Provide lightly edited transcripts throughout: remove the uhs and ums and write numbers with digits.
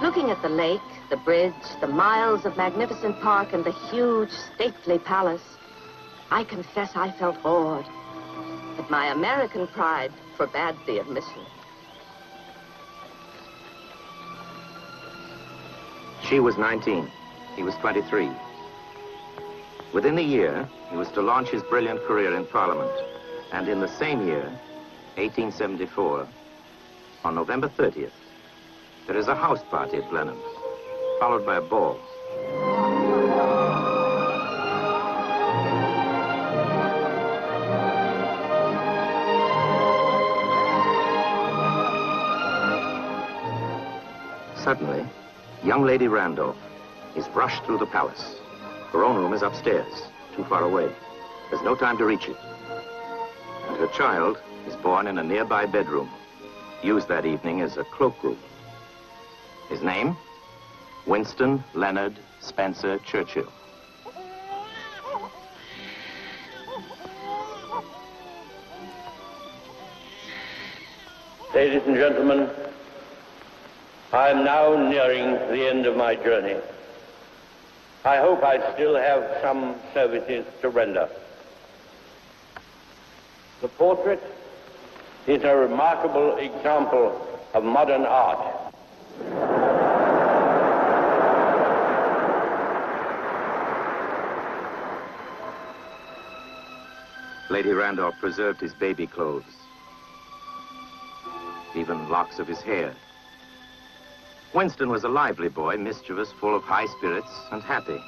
Looking at the lake, the bridge, the miles of magnificent park, and the huge, stately palace, I confess I felt awed. But my American pride forbade the admission. She was 19. He was 23. Within a year, he was to launch his brilliant career in Parliament. And in the same year, 1874, on November 30th, there is a house party at Blenheim, followed by a ball. Suddenly, young Lady Randolph is rushed through the palace. Her own room is upstairs, too far away. There's no time to reach it. And her child is born in a nearby bedroom, used that evening as a cloakroom. His name? Winston Leonard Spencer Churchill. Ladies and gentlemen, I am now nearing the end of my journey. I hope I still have some services to render. The portrait is a remarkable example of modern art. Lady Randolph preserved his baby clothes, even locks of his hair. Winston was a lively boy, mischievous, full of high spirits, and happy,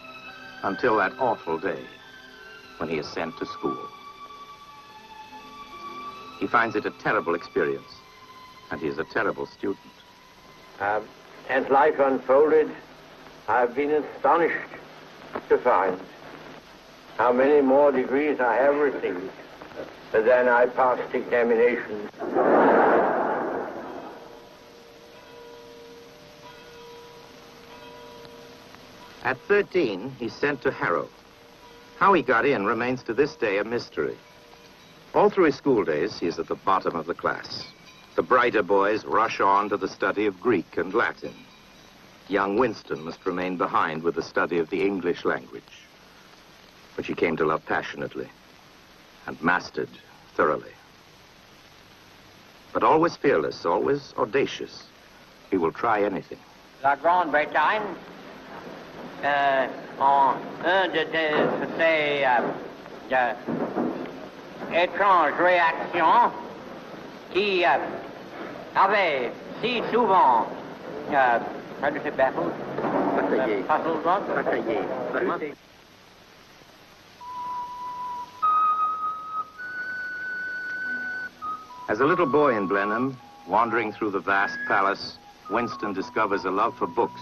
until that awful day when he is sent to school. He finds it a terrible experience, and he is a terrible student. As life unfolded, I've been astonished to find how many more degrees I have received than I passed examinations. At 13, he's sent to Harrow. How he got in remains to this day a mystery. All through his school days, he is at the bottom of the class. The brighter boys rush on to the study of Greek and Latin. Young Winston must remain behind with the study of the English language, which he came to love passionately and mastered thoroughly. But always fearless, always audacious, he will try anything. La Grande-Bretagne, en un de ces étranges réactions qui avaient si souvent As a little boy in Blenheim, wandering through the vast palace, Winston discovers a love for books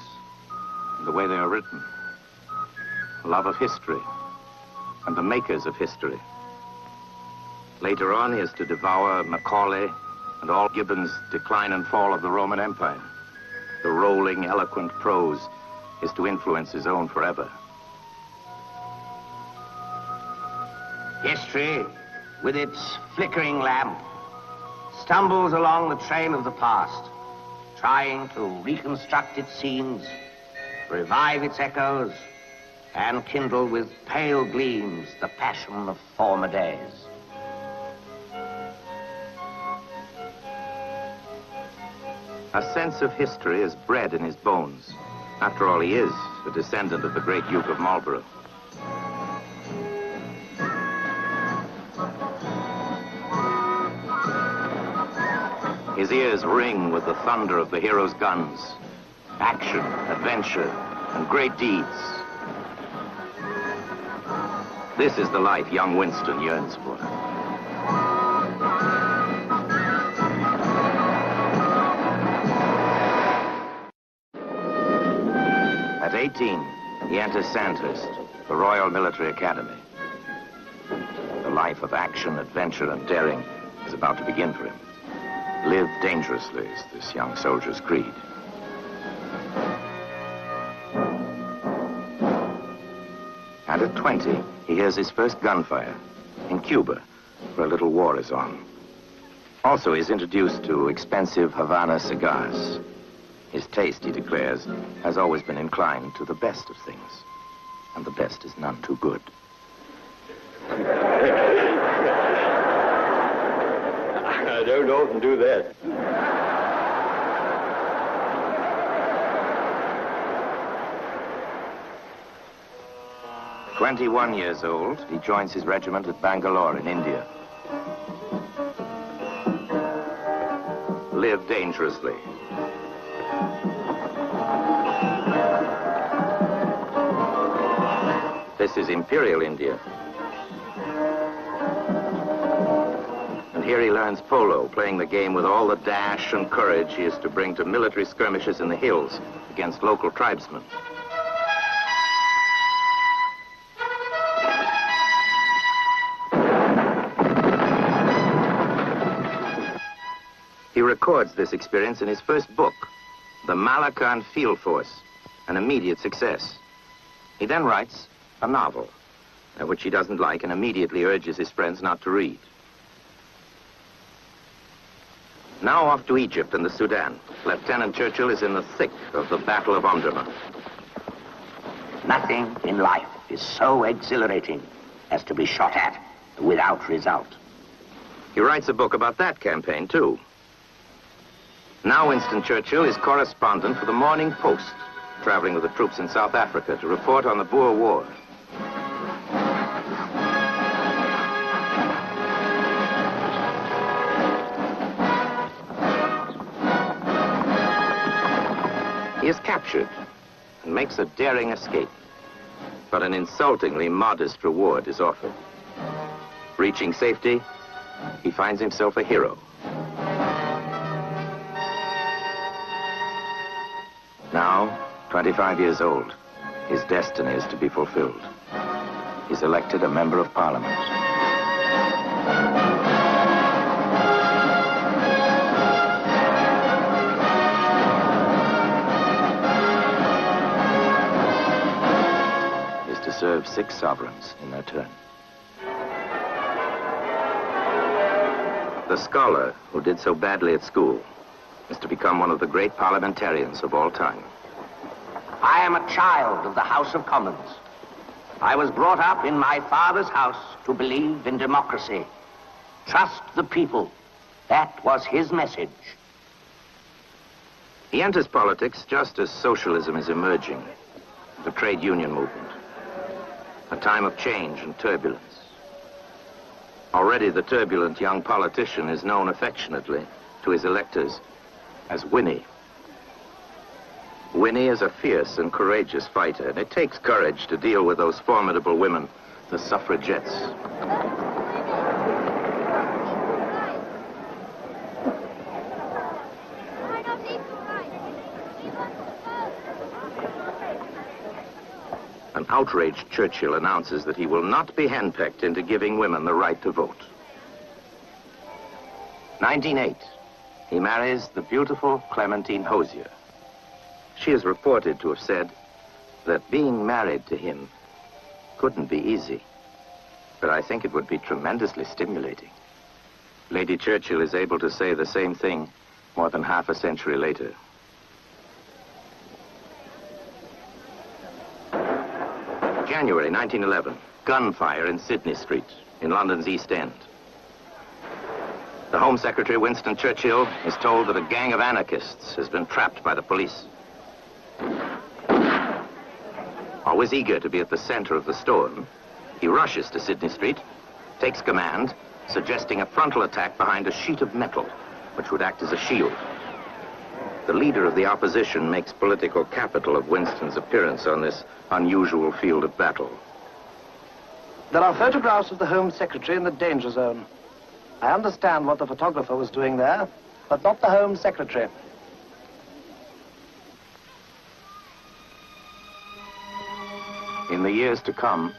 and the way they are written, a love of history and the makers of history. Later on, he is to devour Macaulay and all Gibbon's Decline and Fall of the Roman Empire. The rolling, eloquent prose is to influence his own forever. History, with its flickering lamp, stumbles along the trail of the past, trying to reconstruct its scenes, revive its echoes, and kindle with pale gleams the passion of former days. A sense of history is bred in his bones. After all, he is a descendant of the great Duke of Marlborough. His ears ring with the thunder of the hero's guns, action, adventure, and great deeds. This is the life young Winston yearns for. At 18, he enters Sandhurst, the Royal Military Academy. The life of action, adventure, and daring is about to begin for him. Live dangerously is this young soldier's creed. And at 20, he hears his first gunfire in Cuba, where a little war is on. Also, he's introduced to expensive Havana cigars. His taste, he declares, has always been inclined to the best of things. And the best is none too good. I don't often do that. 21 years old, he joins his regiment at Bangalore in India. Lived dangerously. This is Imperial India. And here he learns polo, playing the game with all the dash and courage he is to bring to military skirmishes in the hills against local tribesmen. He records this experience in his first book, The Malakand Field Force, an immediate success. He then writes a novel, which he doesn't like and immediately urges his friends not to read. Now off to Egypt and the Sudan, Lieutenant Churchill is in the thick of the Battle of Omdurman. Nothing in life is so exhilarating as to be shot at without result. He writes a book about that campaign, too. Now Winston Churchill is correspondent for the Morning Post, traveling with the troops in South Africa to report on the Boer War. He is captured and makes a daring escape, but an insultingly modest reward is offered. Reaching safety, he finds himself a hero. Now, 25 years old, his destiny is to be fulfilled. He's elected a member of Parliament. He is to serve 6 sovereigns in their turn. The scholar who did so badly at school is to become one of the great parliamentarians of all time. I am a child of the House of Commons. I was brought up in my father's house to believe in democracy. Trust the people. That was his message. He enters politics just as socialism is emerging, the trade union movement, a time of change and turbulence. Already the turbulent young politician is known affectionately to his electors as Winnie. Winnie is a fierce and courageous fighter, and it takes courage to deal with those formidable women, the suffragettes. An outraged Churchill announces that he will not be henpecked into giving women the right to vote. 1908. He marries the beautiful Clementine Hosier. She is reported to have said that being married to him couldn't be easy, but I think it would be tremendously stimulating. Lady Churchill is able to say the same thing more than half a century later. January 1911, gunfire in Sydney Street, in London's East End. The Home Secretary, Winston Churchill, is told that a gang of anarchists has been trapped by the police. Always eager to be at the center of the storm, he rushes to Sydney Street, takes command, suggesting a frontal attack behind a sheet of metal, which would act as a shield. The leader of the opposition makes political capital of Winston's appearance on this unusual field of battle. There are photographs of the Home Secretary in the danger zone. I understand what the photographer was doing there, but not the Home Secretary. In the years to come,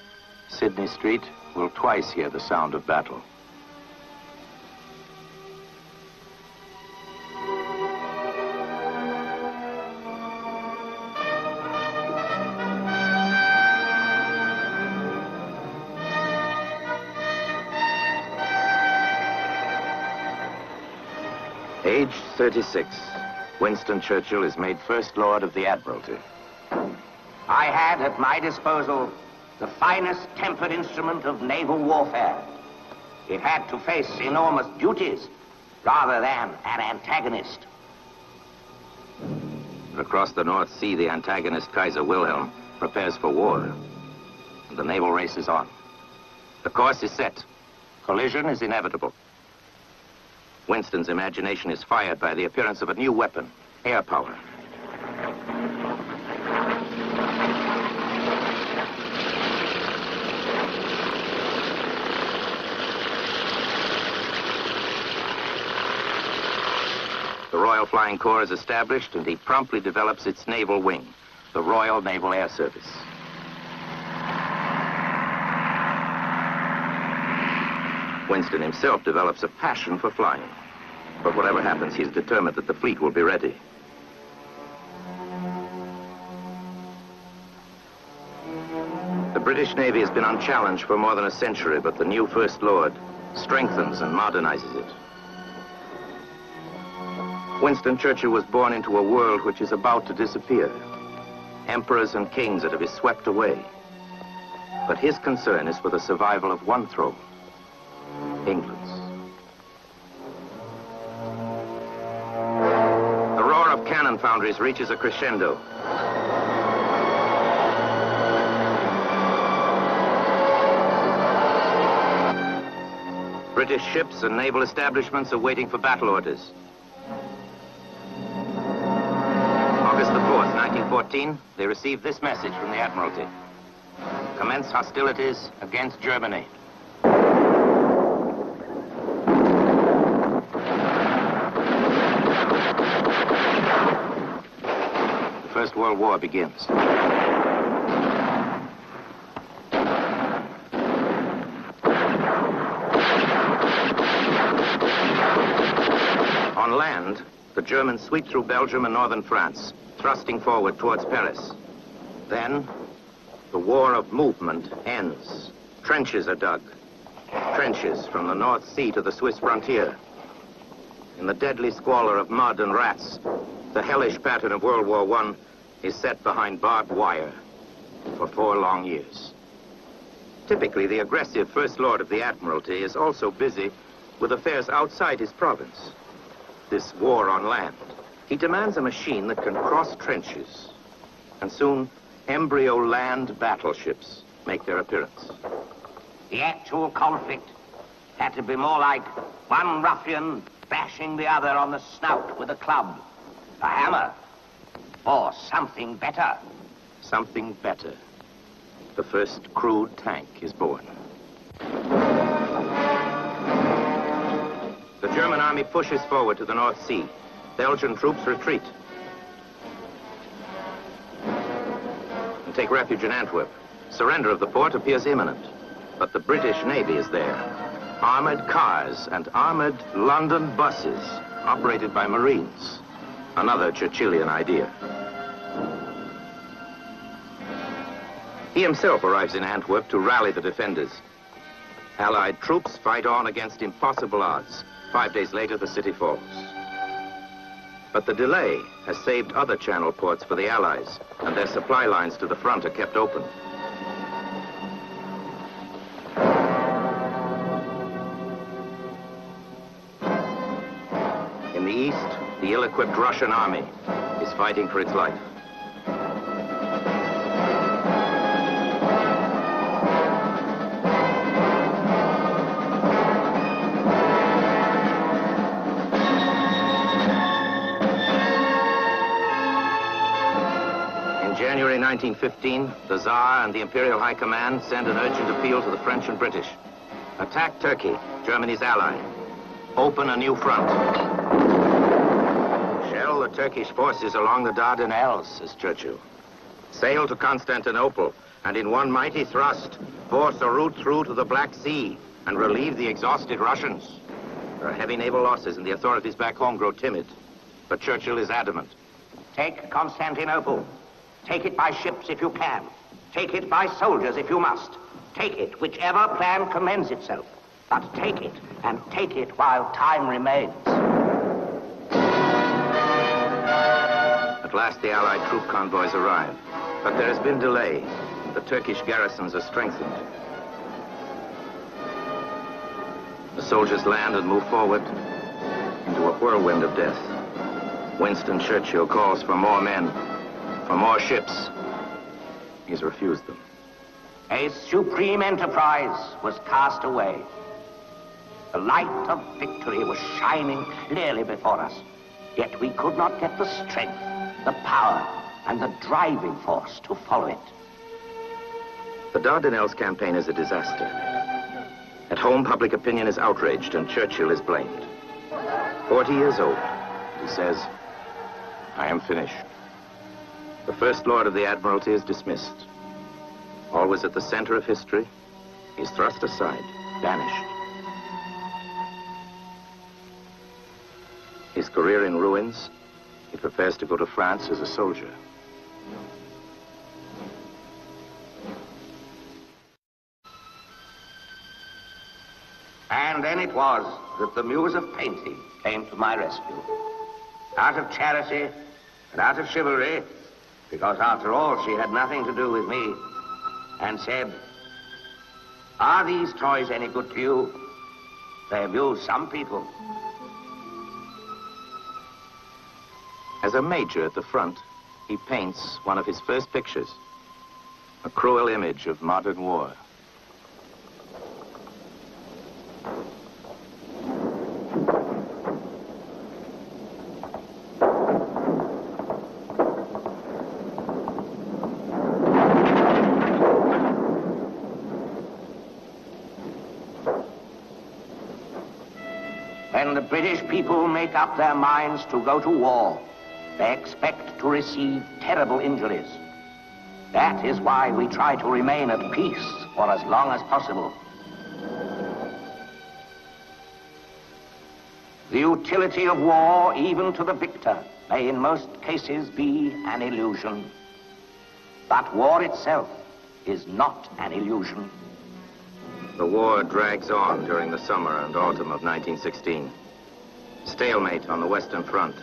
Sydney Street will twice hear the sound of battle. Age 36, Winston Churchill is made First Lord of the Admiralty. I had at my disposal the finest tempered instrument of naval warfare. It had to face enormous duties rather than an antagonist. Across the North Sea, the antagonist Kaiser Wilhelm prepares for war. And the naval race is on. The course is set. Collision is inevitable. Winston's imagination is fired by the appearance of a new weapon, air power. The Royal Flying Corps is established, and he promptly develops its naval wing, the Royal Naval Air Service. Winston himself develops a passion for flying. But whatever happens, he's determined that the fleet will be ready. The British Navy has been unchallenged for more than a century, but the new First Lord strengthens and modernizes it. Winston Churchill was born into a world which is about to disappear. Emperors and kings are to be swept away. But his concern is for the survival of one throne, England's. The roar of cannon foundries reaches a crescendo. British ships and naval establishments are waiting for battle orders. August the 4th, 1914, they received this message from the Admiralty. Commence hostilities against Germany. The First World War begins. On land, the Germans sweep through Belgium and northern France, thrusting forward towards Paris. Then, the war of movement ends. Trenches are dug. Trenches from the North Sea to the Swiss frontier. In the deadly squalor of mud and rats, the hellish pattern of World War I is set behind barbed wire for 4 long years. Typically, the aggressive First Lord of the Admiralty is also busy with affairs outside his province. This war on land. He demands a machine that can cross trenches. And soon, embryo land battleships make their appearance. The actual conflict had to be more like one ruffian bashing the other on the snout with a club, a hammer, or something better. Something better. The first crude tank is born. The German army pushes forward to the North Sea. Belgian troops retreat and take refuge in Antwerp. Surrender of the port appears imminent, but the British Navy is there. Armored cars and armored London buses operated by Marines. Another Churchillian idea. He himself arrives in Antwerp to rally the defenders. Allied troops fight on against impossible odds. 5 days later, the city falls. But the delay has saved other channel ports for the Allies, and their supply lines to the front are kept open. In the east, the ill-equipped Russian army is fighting for its life. In January 1915, the Tsar and the Imperial High Command send an urgent appeal to the French and British. Attack Turkey, Germany's ally. Open a new front. Shell the Turkish forces along the Dardanelles, says Churchill. Sail to Constantinople, and in one mighty thrust, force a route through to the Black Sea and relieve the exhausted Russians. There are heavy naval losses, and the authorities back home grow timid. But Churchill is adamant. Take Constantinople. Take it by ships if you can. Take it by soldiers if you must. Take it, whichever plan commends itself. But take it, and take it while time remains. At last, the Allied troop convoys arrive. But there has been delay. The Turkish garrisons are strengthened. The soldiers land and move forward into a whirlwind of death. Winston Churchill calls for more men, for more ships. He's refused them. A supreme enterprise was cast away. The light of victory was shining clearly before us, yet we could not get the strength, the power, and the driving force to follow it. The Dardanelles campaign is a disaster. At home, public opinion is outraged and Churchill is blamed. 40 years old, he says, "I am finished." The First Lord of the Admiralty is dismissed. Always at the center of history, he's thrust aside, banished. His career in ruins, he prepares to go to France as a soldier. And then it was that the muse of painting came to my rescue. Out of charity and out of chivalry, because after all she had nothing to do with me, and said, "Are these toys any good to you? They amuse some people." As a major at the front, he paints one of his first pictures, a cruel image of modern war. When the British people make up their minds to go to war, they expect to receive terrible injuries. That is why we try to remain at peace for as long as possible. The utility of war, even to the victor, may in most cases be an illusion. But war itself is not an illusion. The war drags on during the summer and autumn of 1916. Stalemate on the Western Front.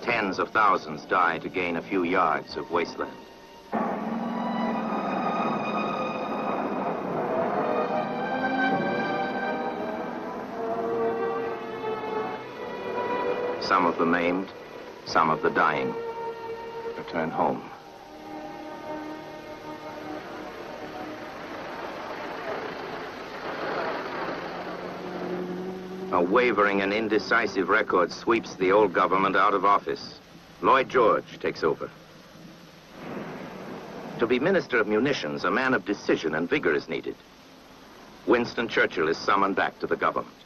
Tens of thousands die to gain a few yards of wasteland. Some of the maimed, some of the dying return home. A wavering and indecisive record sweeps the old government out of office. Lloyd George takes over. To be Minister of Munitions, a man of decision and vigor is needed. Winston Churchill is summoned back to the government.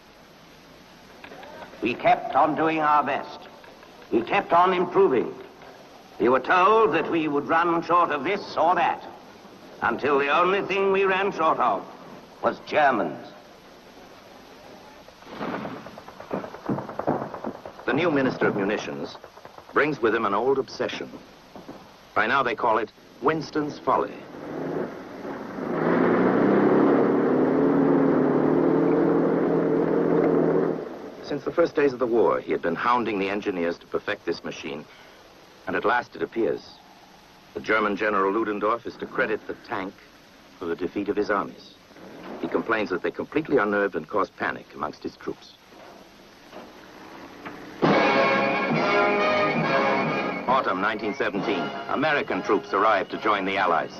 We kept on doing our best. We kept on improving. We were told that we would run short of this or that, until the only thing we ran short of was Germans. The new Minister of Munitions brings with him an old obsession. By now they call it Winston's Folly. Since the first days of the war, he had been hounding the engineers to perfect this machine, and at last it appears the German General Ludendorff is to credit the tank for the defeat of his armies. He complains that they completely unnerved and caused panic amongst his troops. Autumn 1917, American troops arrived to join the Allies.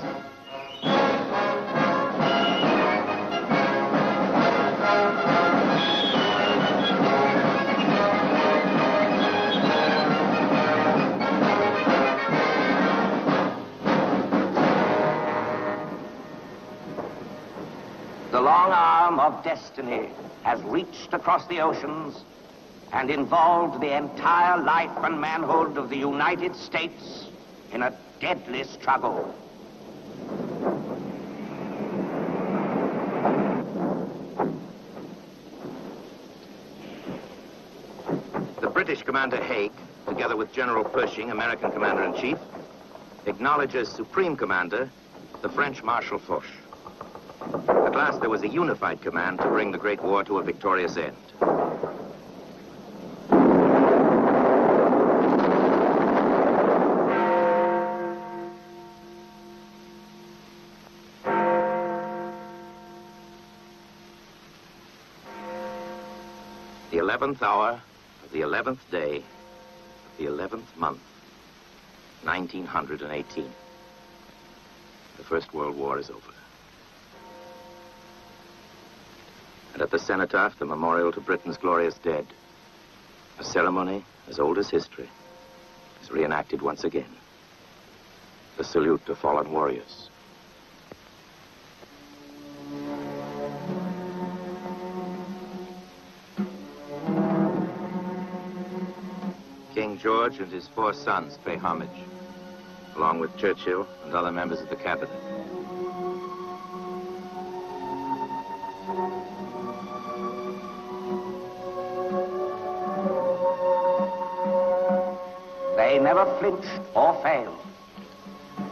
The long arm of destiny has reached across the oceans and involved the entire life and manhood of the United States in a deadly struggle. The British Commander Haig, together with General Pershing, American Commander-in-Chief, acknowledges Supreme Commander, the French Marshal Foch. At last, there was a unified command to bring the Great War to a victorious end. 11th hour of the 11th day of the 11th month, 1918. The First World War is over. And at the cenotaph, the memorial to Britain's glorious dead, a ceremony as old as history is reenacted once again. The salute to fallen warriors. King George and his 4 sons pay homage, along with Churchill and other members of the cabinet. They never flinched or failed.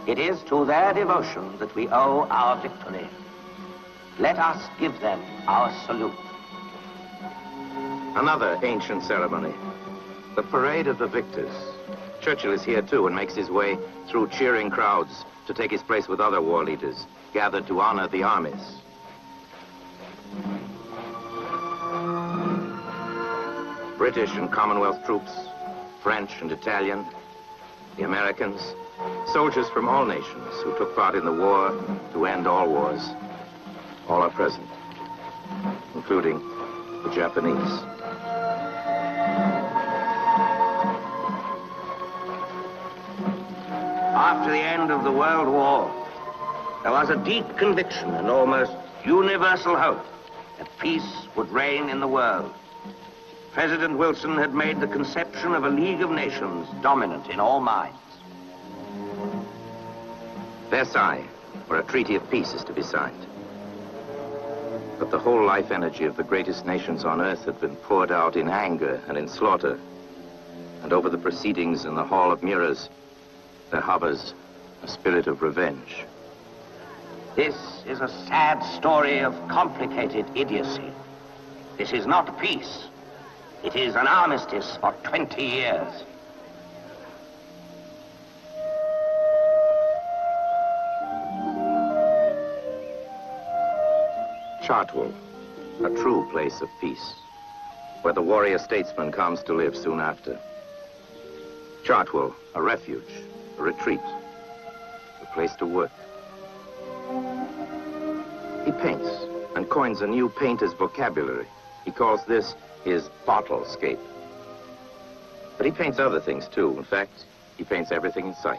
It is to their devotion that we owe our victory. Let us give them our salute. Another ancient ceremony, the Parade of the Victors. Churchill is here too and makes his way through cheering crowds to take his place with other war leaders gathered to honor the armies. British and Commonwealth troops, French and Italian, the Americans, soldiers from all nations who took part in the war to end all wars, all are present, including the Japanese. After the end of the World War, there was a deep conviction and almost universal hope that peace would reign in the world. President Wilson had made the conception of a League of Nations dominant in all minds. Versailles, where a treaty of peace is to be signed. But the whole life energy of the greatest nations on earth had been poured out in anger and in slaughter. And over the proceedings in the Hall of Mirrors, there hovers a spirit of revenge. This is a sad story of complicated idiocy. This is not peace. It is an armistice for 20 years. Chartwell, a true place of peace, where the warrior statesman comes to live soon after. Chartwell, a refuge, a retreat, a place to work. He paints and coins a new painter's vocabulary. He calls this his bottlescape. But he paints other things too. In fact, he paints everything in sight.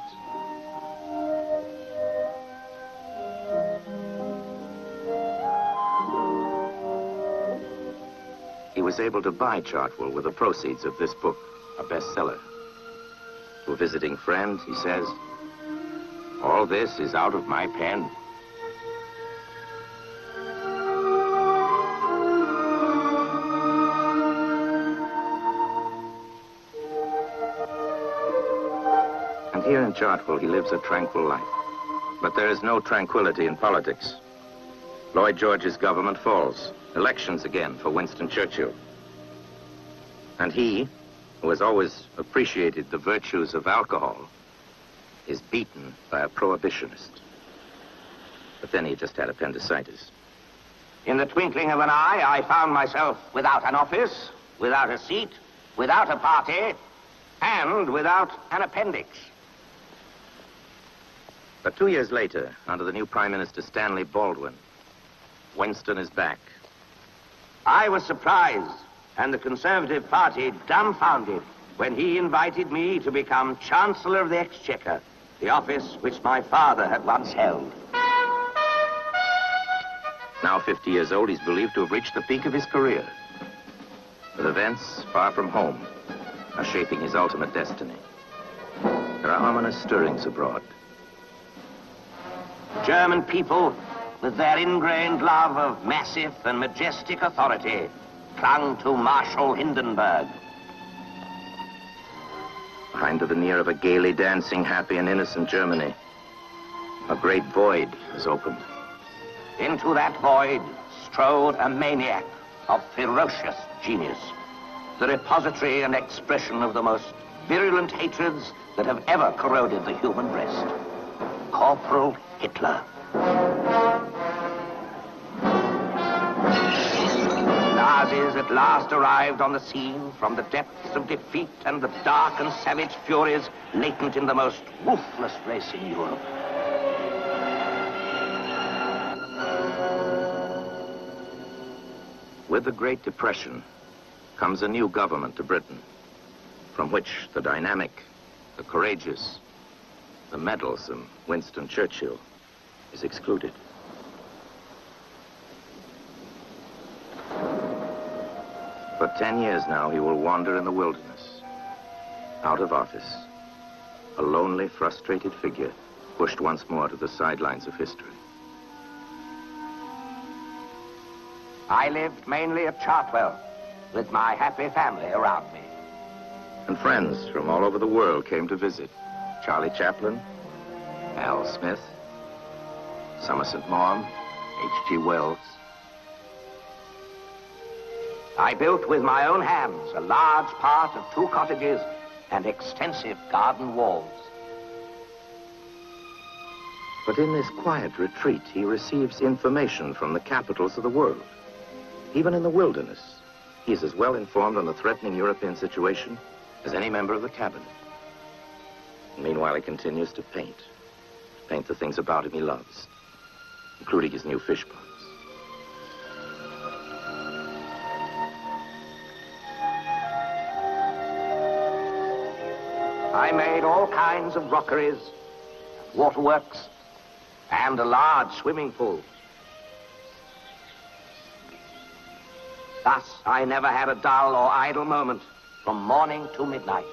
He was able to buy Chartwell with the proceeds of this book, a bestseller. To a visiting friend, he says, "All this is out of my pen." And here in Chartwell, he lives a tranquil life. But there is no tranquility in politics. Lloyd George's government falls. Elections again for Winston Churchill. And he, who has always appreciated the virtues of alcohol, is beaten by a prohibitionist. But then he just had appendicitis. In the twinkling of an eye, I found myself without an office, without a seat, without a party, and without an appendix. But 2 years later, under the new Prime Minister Stanley Baldwin, Winston is back. I was surprised, and the Conservative Party dumbfounded, when he invited me to become Chancellor of the Exchequer, the office which my father had once held. Now 50 years old, he's believed to have reached the peak of his career. But events far from home are shaping his ultimate destiny. There are ominous stirrings abroad. The German people, with their ingrained love of massive and majestic authority, clung to Marshal Hindenburg. Behind the veneer of a gaily dancing, happy and innocent Germany, a great void has opened. Into that void strode a maniac of ferocious genius, the repository and expression of the most virulent hatreds that have ever corroded the human breast. Corporal Hitler. Now forces at last arrived on the scene from the depths of defeat and the dark and savage furies latent in the most ruthless race in Europe. With the Great Depression comes a new government to Britain, from which the dynamic, the courageous, the meddlesome Winston Churchill is excluded. For 10 years now, he will wander in the wilderness, out of office, a lonely, frustrated figure, pushed once more to the sidelines of history. I lived mainly at Chartwell, with my happy family around me. And friends from all over the world came to visit. Charlie Chaplin, Al Smith, Somerset Maugham, H.G. Wells. I built with my own hands a large part of 2 cottages and extensive garden walls. But in this quiet retreat, he receives information from the capitals of the world. Even in the wilderness, he is as well informed on the threatening European situation as any member of the cabinet. Meanwhile, he continues to paint the things about him he loves, including his new fish ponds. I made all kinds of rockeries, waterworks, and a large swimming pool. Thus, I never had a dull or idle moment from morning to midnight,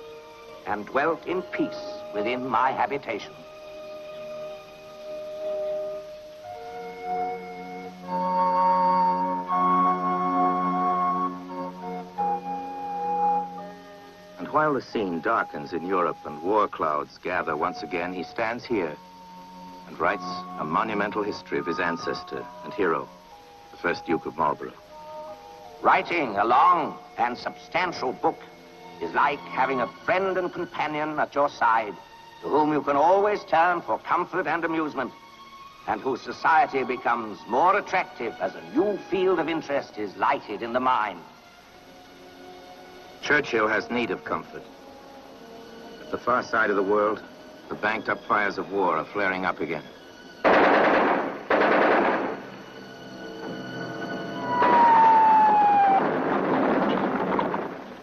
and dwelt in peace within my habitation. And while the scene darkens in Europe and war clouds gather once again, he stands here and writes a monumental history of his ancestor and hero, the first Duke of Marlborough. Writing a long and substantial book is like having a friend and companion at your side to whom you can always turn for comfort and amusement, and whose society becomes more attractive as a new field of interest is lighted in the mind. Churchill has need of comfort. At the far side of the world, the banked-up fires of war are flaring up again.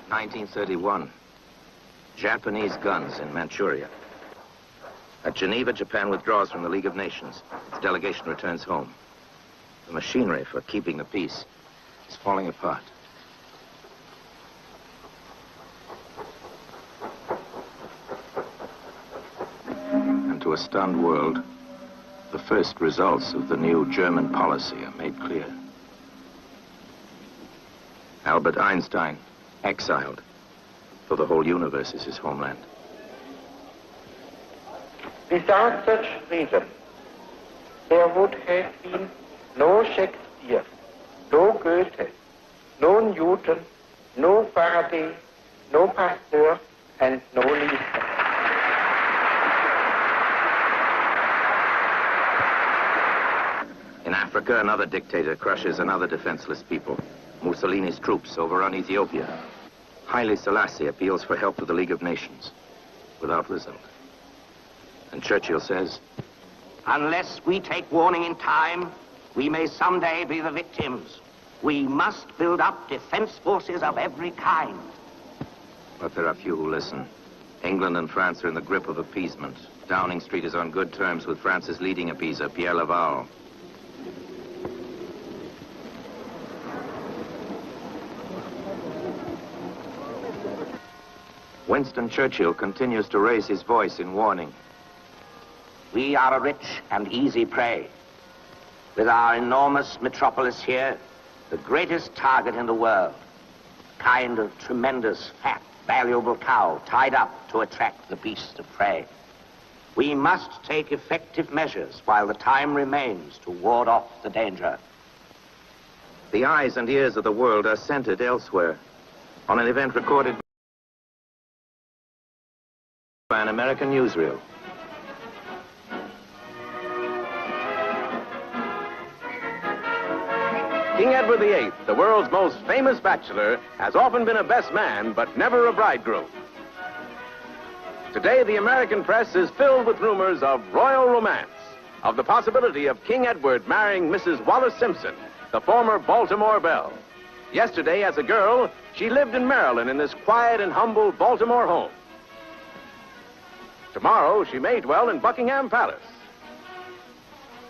1931, Japanese guns in Manchuria. At Geneva, Japan withdraws from the League of Nations. Its delegation returns home. The machinery for keeping the peace is falling apart. And to a stunned world, the first results of the new German policy are made clear. Albert Einstein, exiled, though the whole universe is his homeland. Without such freedom, there would have been no Shakespeare, no Goethe, no Newton, no Faraday, no Pasteur, and no Lister. In Africa, another dictator crushes another defenseless people. Mussolini's troops overrun Ethiopia. Haile Selassie appeals for help to the League of Nations, without result. And Churchill says, unless we take warning in time, we may someday be the victims. We must build up defense forces of every kind. But there are few who listen. England and France are in the grip of appeasement. Downing Street is on good terms with France's leading appeaser, Pierre Laval. Winston Churchill continues to raise his voice in warning. We are a rich and easy prey. With our enormous metropolis here, the greatest target in the world, a kind of tremendous, fat, valuable cow tied up to attract the beast of prey. We must take effective measures while the time remains to ward off the danger. The eyes and ears of the world are centered elsewhere on an event recorded by an American newsreel. King King Edward VIII, the world's most famous bachelor, has often been a best man, but never a bridegroom. Today, the American press is filled with rumors of royal romance, of the possibility of King Edward marrying Mrs. Wallace Simpson, the former Baltimore belle. Yesterday, as a girl, she lived in Maryland in this quiet and humble Baltimore home. Tomorrow, she may dwell in Buckingham Palace.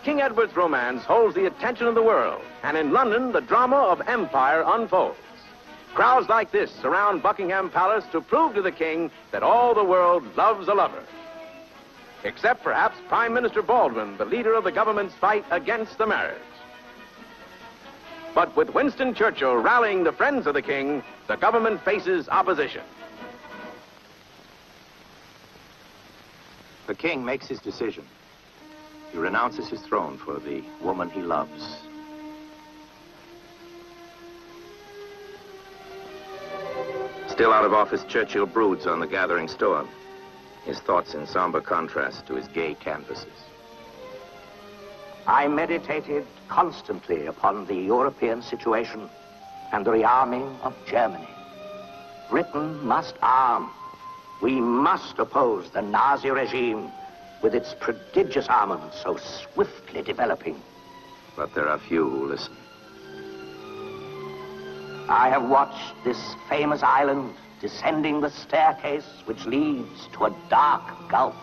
King Edward's romance holds the attention of the world, and in London, the drama of empire unfolds. Crowds like this surround Buckingham Palace to prove to the king that all the world loves a lover. Except perhaps Prime Minister Baldwin, the leader of the government's fight against the marriage. But with Winston Churchill rallying the friends of the king, the government faces opposition. The king makes his decision. He renounces his throne for the woman he loves. Still out of office, Churchill broods on the gathering storm, his thoughts in somber contrast to his gay canvases. I meditated constantly upon the European situation and the rearming of Germany. Britain must arm. We must oppose the Nazi regime with its prodigious armament so swiftly developing. But there are few who listen. I have watched this famous island descending the staircase which leads to a dark gulf.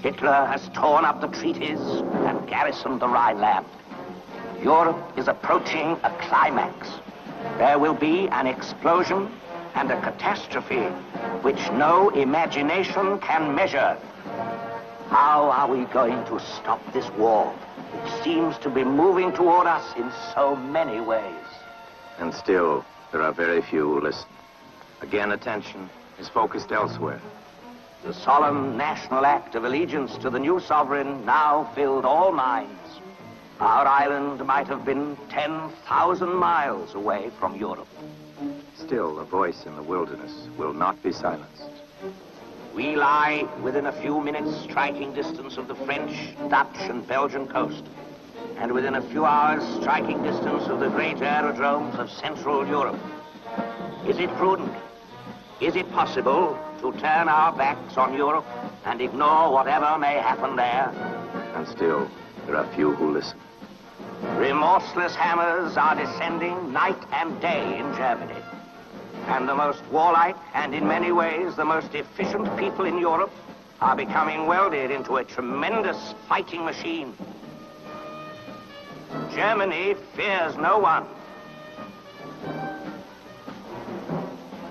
Hitler has torn up the treaties and garrisoned the Rhineland. Europe is approaching a climax. There will be an explosion and a catastrophe which no imagination can measure. How are we going to stop this war, which seems to be moving toward us in so many ways? And still, there are very few who listen. Again, attention is focused elsewhere. The solemn national act of allegiance to the new sovereign now filled all minds. Our island might have been 10,000 miles away from Europe. Still, the voice in the wilderness will not be silenced. We lie within a few minutes striking distance of the French, Dutch, and Belgian coast, and within a few hours striking distance of the great aerodromes of Central Europe. Is it prudent? Is it possible to turn our backs on Europe and ignore whatever may happen there? And still, there are few who listen. Remorseless hammers are descending night and day in Germany. And the most warlike and in many ways the most efficient people in Europe are becoming welded into a tremendous fighting machine. Germany fears no one.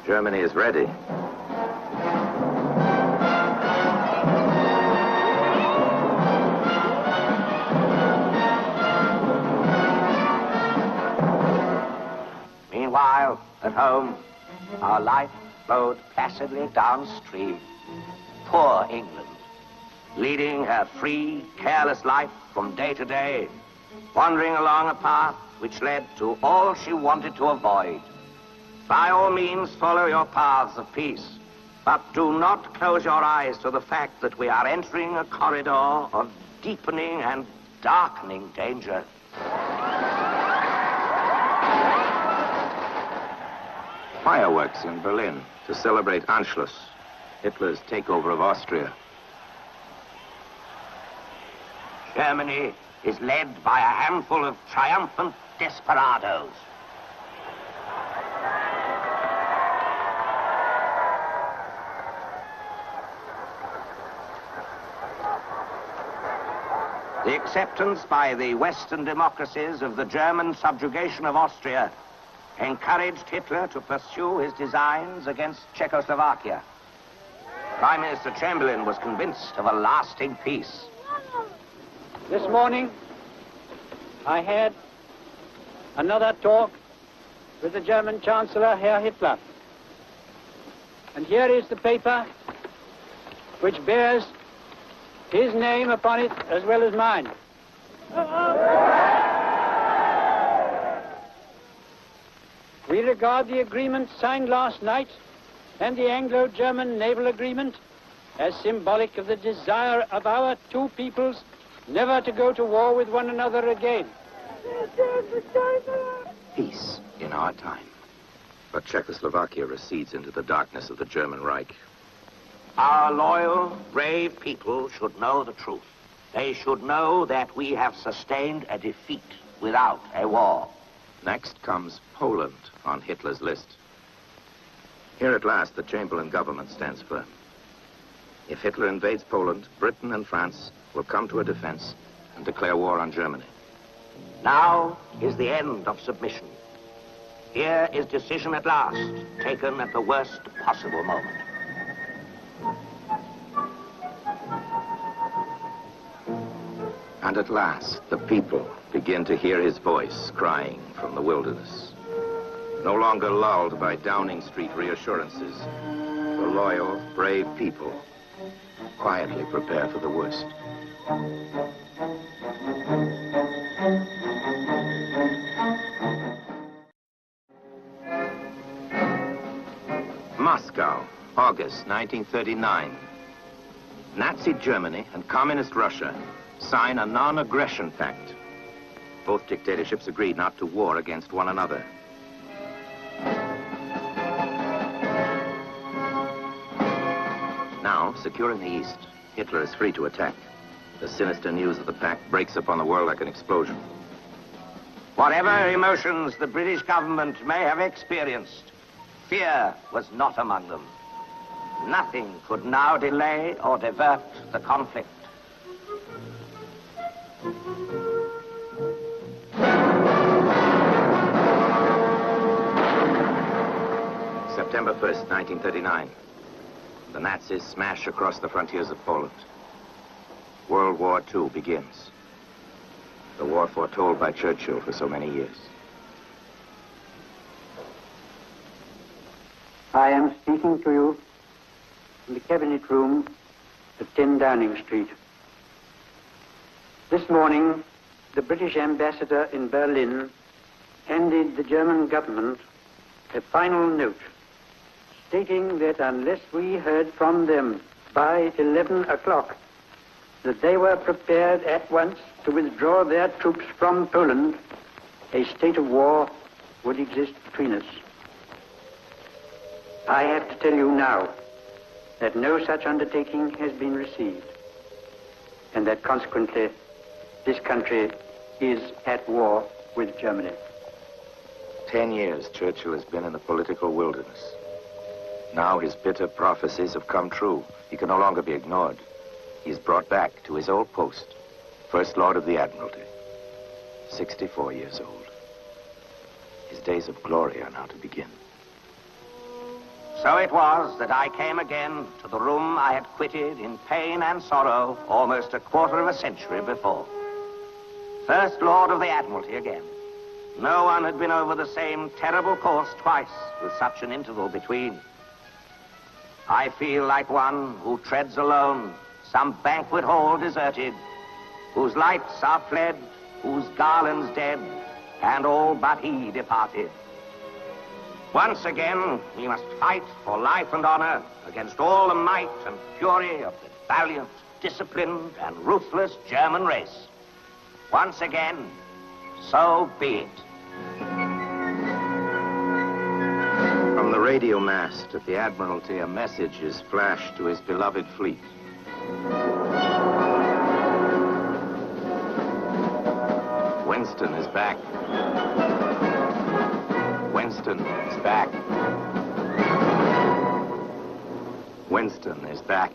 Germany is ready. Meanwhile, at home, our life flowed placidly downstream. Poor England, leading her free, careless life from day to day, wandering along a path which led to all she wanted to avoid. By all means, follow your paths of peace, but do not close your eyes to the fact that we are entering a corridor of deepening and darkening danger. Fireworks in Berlin to celebrate Anschluss, Hitler's takeover of Austria. Germany is led by a handful of triumphant desperados. The acceptance by the Western democracies of the German subjugation of Austria encouraged Hitler to pursue his designs against Czechoslovakia. Prime Minister Chamberlain was convinced of a lasting peace. This morning, I had another talk with the German Chancellor, Herr Hitler. And here is the paper which bears his name upon it as well as mine. We regard the agreement signed last night and the Anglo-German naval agreement as symbolic of the desire of our two peoples never to go to war with one another again. Peace in our time. But Czechoslovakia recedes into the darkness of the German Reich. Our loyal, brave people should know the truth. They should know that we have sustained a defeat without a war. Next comes Poland on Hitler's list. Here at last, the Chamberlain government stands firm. If Hitler invades Poland, Britain and France will come to a defense and declare war on Germany. Now is the end of submission. Here is decision at last, taken at the worst possible moment. And at last, the people begin to hear his voice crying from the wilderness. No longer lulled by Downing Street reassurances, the loyal, brave people quietly prepare for the worst. Moscow, August 1939. Nazi Germany and Communist Russia sign a non-aggression pact. Both dictatorships agreed not to war against one another. Now, secure in the east, Hitler is free to attack. The sinister news of the pact breaks upon the world like an explosion. Whatever emotions the British government may have experienced, fear was not among them. Nothing could now delay or divert the conflict. September 1st, 1939. The Nazis smash across the frontiers of Poland. World War II begins. The war foretold by Churchill for so many years. I am speaking to you in the cabinet room at 10 Downing Street. This morning, the British ambassador in Berlin handed the German government a final note stating that unless we heard from them by 11 o'clock, that they were prepared at once to withdraw their troops from Poland, a state of war would exist between us. I have to tell you now that no such undertaking has been received, and that consequently this country is at war with Germany. 10 years Churchill has been in the political wilderness. Now his bitter prophecies have come true. He can no longer be ignored. He is brought back to his old post, First Lord of the Admiralty, 64 years old. His days of glory are now to begin. So it was that I came again to the room I had quitted in pain and sorrow almost a quarter of a century before. First Lord of the Admiralty again. No one had been over the same terrible course twice with such an interval between. I feel like one who treads alone some banquet hall deserted, whose lights are fled, whose garlands dead, and all but he departed. Once again, we must fight for life and honor against all the might and fury of the valiant, disciplined, and ruthless German race. Once again, so be it. From the radio mast at the Admiralty, a message is flashed to his beloved fleet. Winston is back. Winston is back. Winston is back.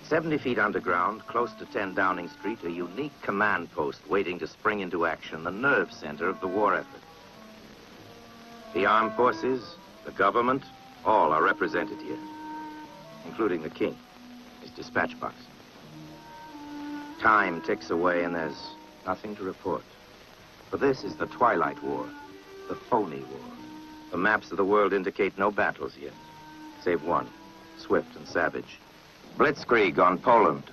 "70 feet underground, close to 10 Downing Street, a unique command post waiting to spring into action, the nerve center of the war effort. The armed forces, the government, all are represented here, including the king, his dispatch box. Time ticks away and there's Nothing to report. For this is the Twilight War, the phony war. The maps of the world indicate no battles yet, save one, swift and savage. Blitzkrieg on Poland.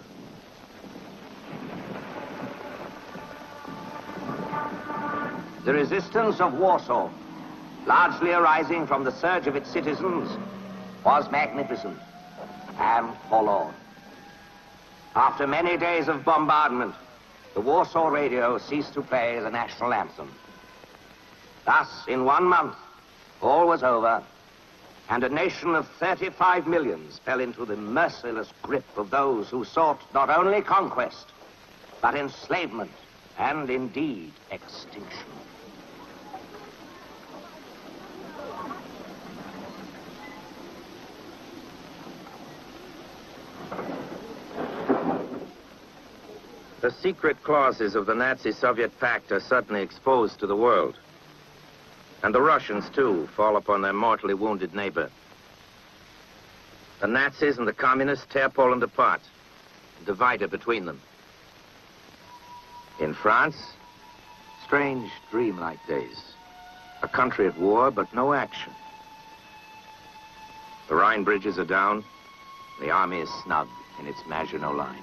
The resistance of Warsaw, largely arising from the surge of its citizens, was magnificent and forlorn. After many days of bombardment, the Warsaw radio ceased to play the national anthem. Thus, in 1 month, all was over, and a nation of 35 millions fell into the merciless grip of those who sought not only conquest, but enslavement and, indeed, extinction. The secret clauses of the Nazi-Soviet pact are suddenly exposed to the world. And the Russians, too, fall upon their mortally wounded neighbor. The Nazis and the Communists tear Poland apart and divide it between them. In France, strange, dreamlike days. A country at war, but no action. The Rhine bridges are down. The army is snug in its Maginot Line.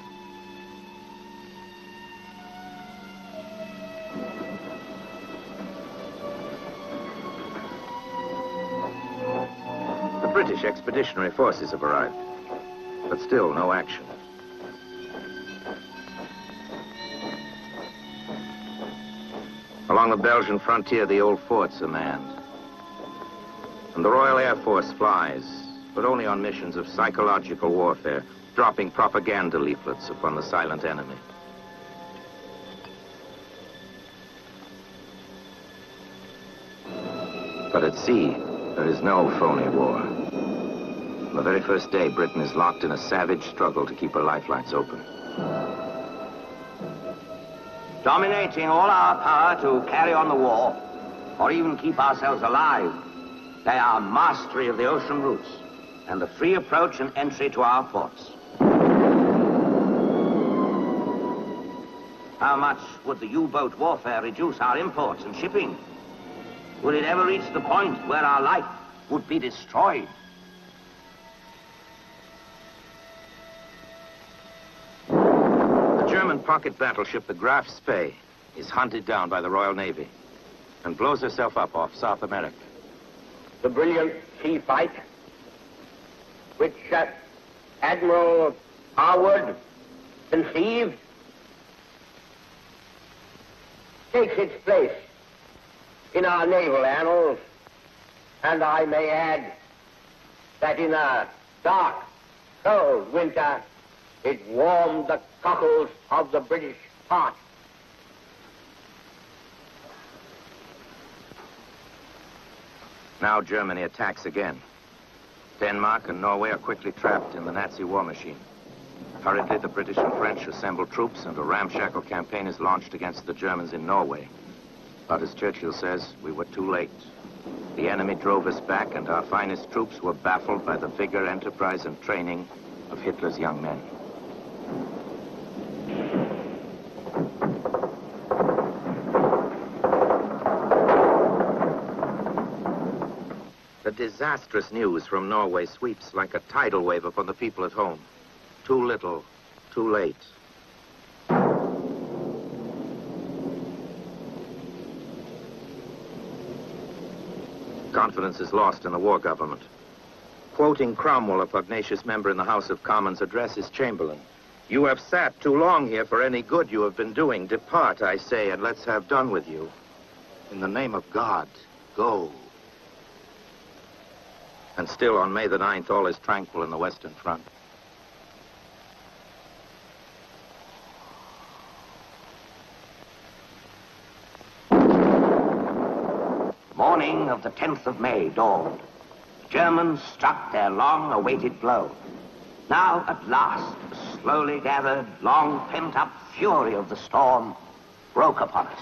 The British expeditionary forces have arrived, but still no action. Along the Belgian frontier, the old forts are manned. And the Royal Air Force flies, but only on missions of psychological warfare, dropping propaganda leaflets upon the silent enemy. But at sea, there is no phony war. On the very first day, Britain is locked in a savage struggle to keep her lifelines open. Dominating all our power to carry on the war, or even keep ourselves alive, lay our mastery of the ocean routes and the free approach and entry to our ports. How much would the U-boat warfare reduce our imports and shipping? Would it ever reach the point where our life would be destroyed? The German pocket battleship, the Graf Spee, is hunted down by the Royal Navy and blows herself up off South America. The brilliant sea fight, which Admiral Harwood conceived, takes its place in our naval annals, and I may add that in a dark, cold winter, it warmed the cockles of the British heart. Now Germany attacks again. Denmark and Norway are quickly trapped in the Nazi war machine. Hurriedly, the British and French assemble troops, and a ramshackle campaign is launched against the Germans in Norway. But as Churchill says, we were too late. The enemy drove us back, and our finest troops were baffled by the vigor, enterprise, and training of Hitler's young men. The disastrous news from Norway sweeps like a tidal wave upon the people at home. Too little, too late. Confidence is lost in the war government. Quoting Cromwell, a pugnacious member in the House of Commons, addresses Chamberlain. "You have sat too long here for any good you have been doing. Depart, I say, and let's have done with you. In the name of God, go." And still on May the 9th, all is tranquil in the Western Front. Morning of the 10th of May dawned. The Germans struck their long-awaited blow. Now, at last, the slowly gathered, long-pent-up fury of the storm broke upon us.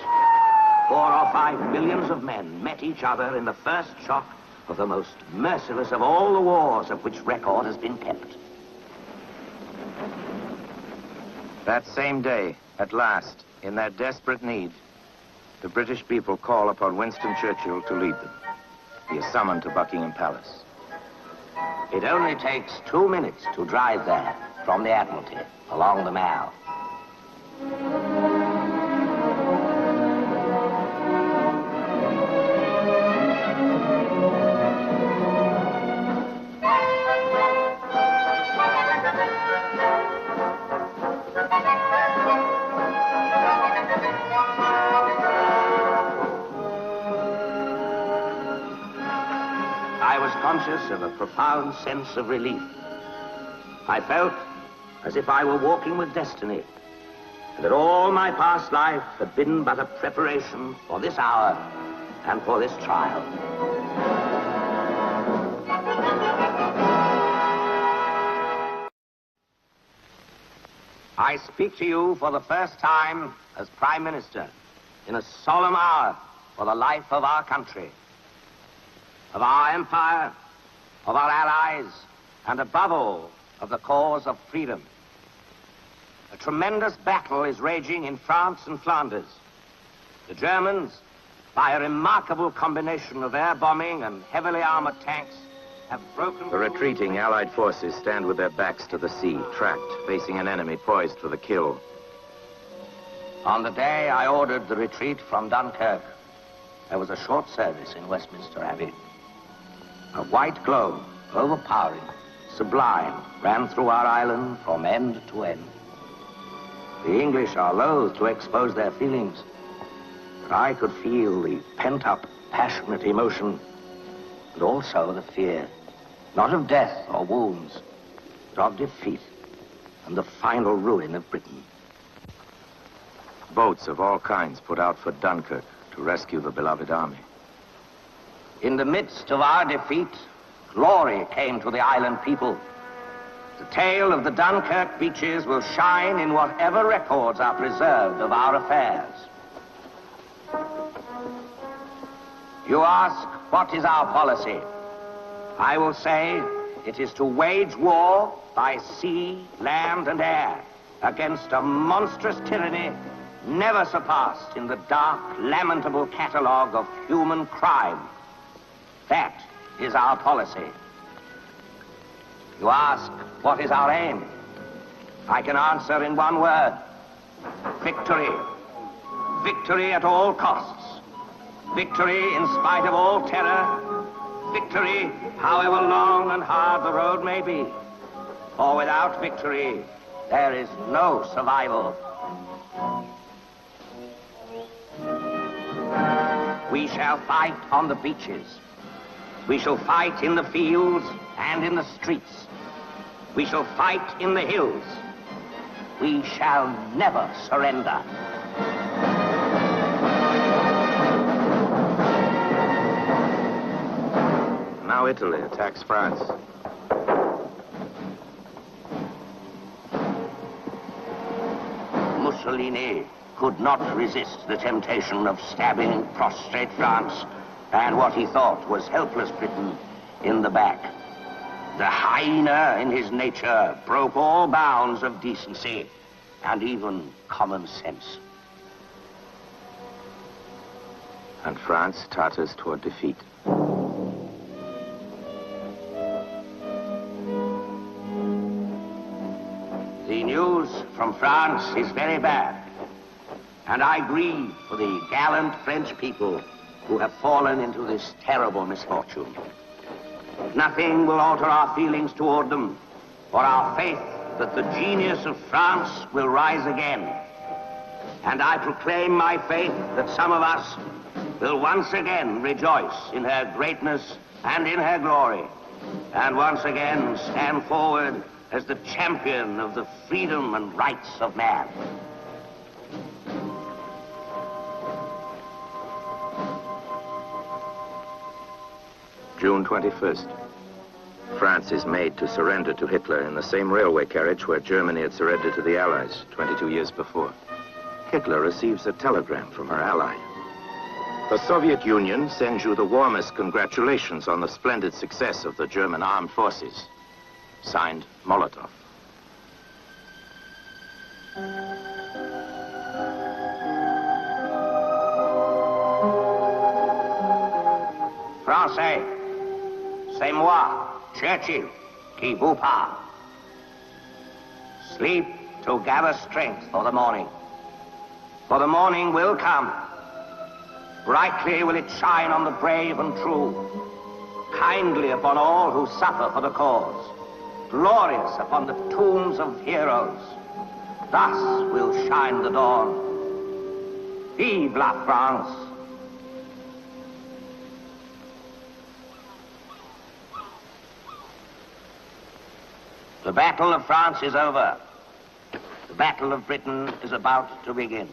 4 or 5 millions of men met each other in the first shock of the most merciless of all the wars of which record has been kept. That same day, at last, In their desperate need, the British people call upon Winston Churchill to lead them. He is summoned to Buckingham Palace. It only takes 2 minutes to drive there from the Admiralty along the Mall. I was conscious of a profound sense of relief. I felt as if I were walking with destiny, and that all my past life had been but a preparation for this hour and for this trial. I speak to you for the first time as Prime Minister in a solemn hour for the life of our country, of our empire, of our allies, and above all, of the cause of freedom. A tremendous battle is raging in France and Flanders. The Germans, by a remarkable combination of air bombing and heavily armored tanks, have broken... The retreating Allied forces stand with their backs to the sea, trapped, facing an enemy poised for the kill. On the day I ordered the retreat from Dunkirk, there was a short service in Westminster Abbey. A white glow, overpowering, sublime, ran through our island from end to end. The English are loath to expose their feelings, but I could feel the pent-up, passionate emotion, and also the fear, not of death or wounds, but of defeat and the final ruin of Britain. Boats of all kinds put out for Dunkirk to rescue the beloved army. In the midst of our defeat, glory came to the island people. The tale of the Dunkirk beaches will shine in whatever records are preserved of our affairs. You ask, what is our policy? I will say it is to wage war by sea, land, and air against a monstrous tyranny never surpassed in the dark, lamentable catalogue of human crime. That is our policy. You ask, what is our aim? I can answer in one word: victory. Victory at all costs. Victory in spite of all terror. Victory, however long and hard the road may be. For without victory, there is no survival. We shall fight on the beaches. We shall fight in the fields and in the streets. We shall fight in the hills. We shall never surrender. Now Italy attacks France. Mussolini could not resist the temptation of stabbing prostrate France and what he thought was helpless Britain in the back. The hyena in his nature broke all bounds of decency and even common sense. And France totters toward defeat. The news from France is very bad, and I grieve for the gallant French people who have fallen into this terrible misfortune. Nothing will alter our feelings toward them, or our faith that the genius of France will rise again. And I proclaim my faith that some of us will once again rejoice in her greatness and in her glory, and once again stand forward as the champion of the freedom and rights of man. June 21st. France is made to surrender to Hitler in the same railway carriage where Germany had surrendered to the Allies 22 years before. Hitler receives a telegram from her ally. The Soviet Union sends you the warmest congratulations on the splendid success of the German armed forces. Signed, Molotov. Français, c'est moi, Churchill, qui vous parle. Sleep to gather strength for the morning. For the morning will come. Brightly will it shine on the brave and true, kindly upon all who suffer for the cause, glorious upon the tombs of heroes. Thus will shine the dawn. Vive la France! The Battle of France is over. The Battle of Britain is about to begin.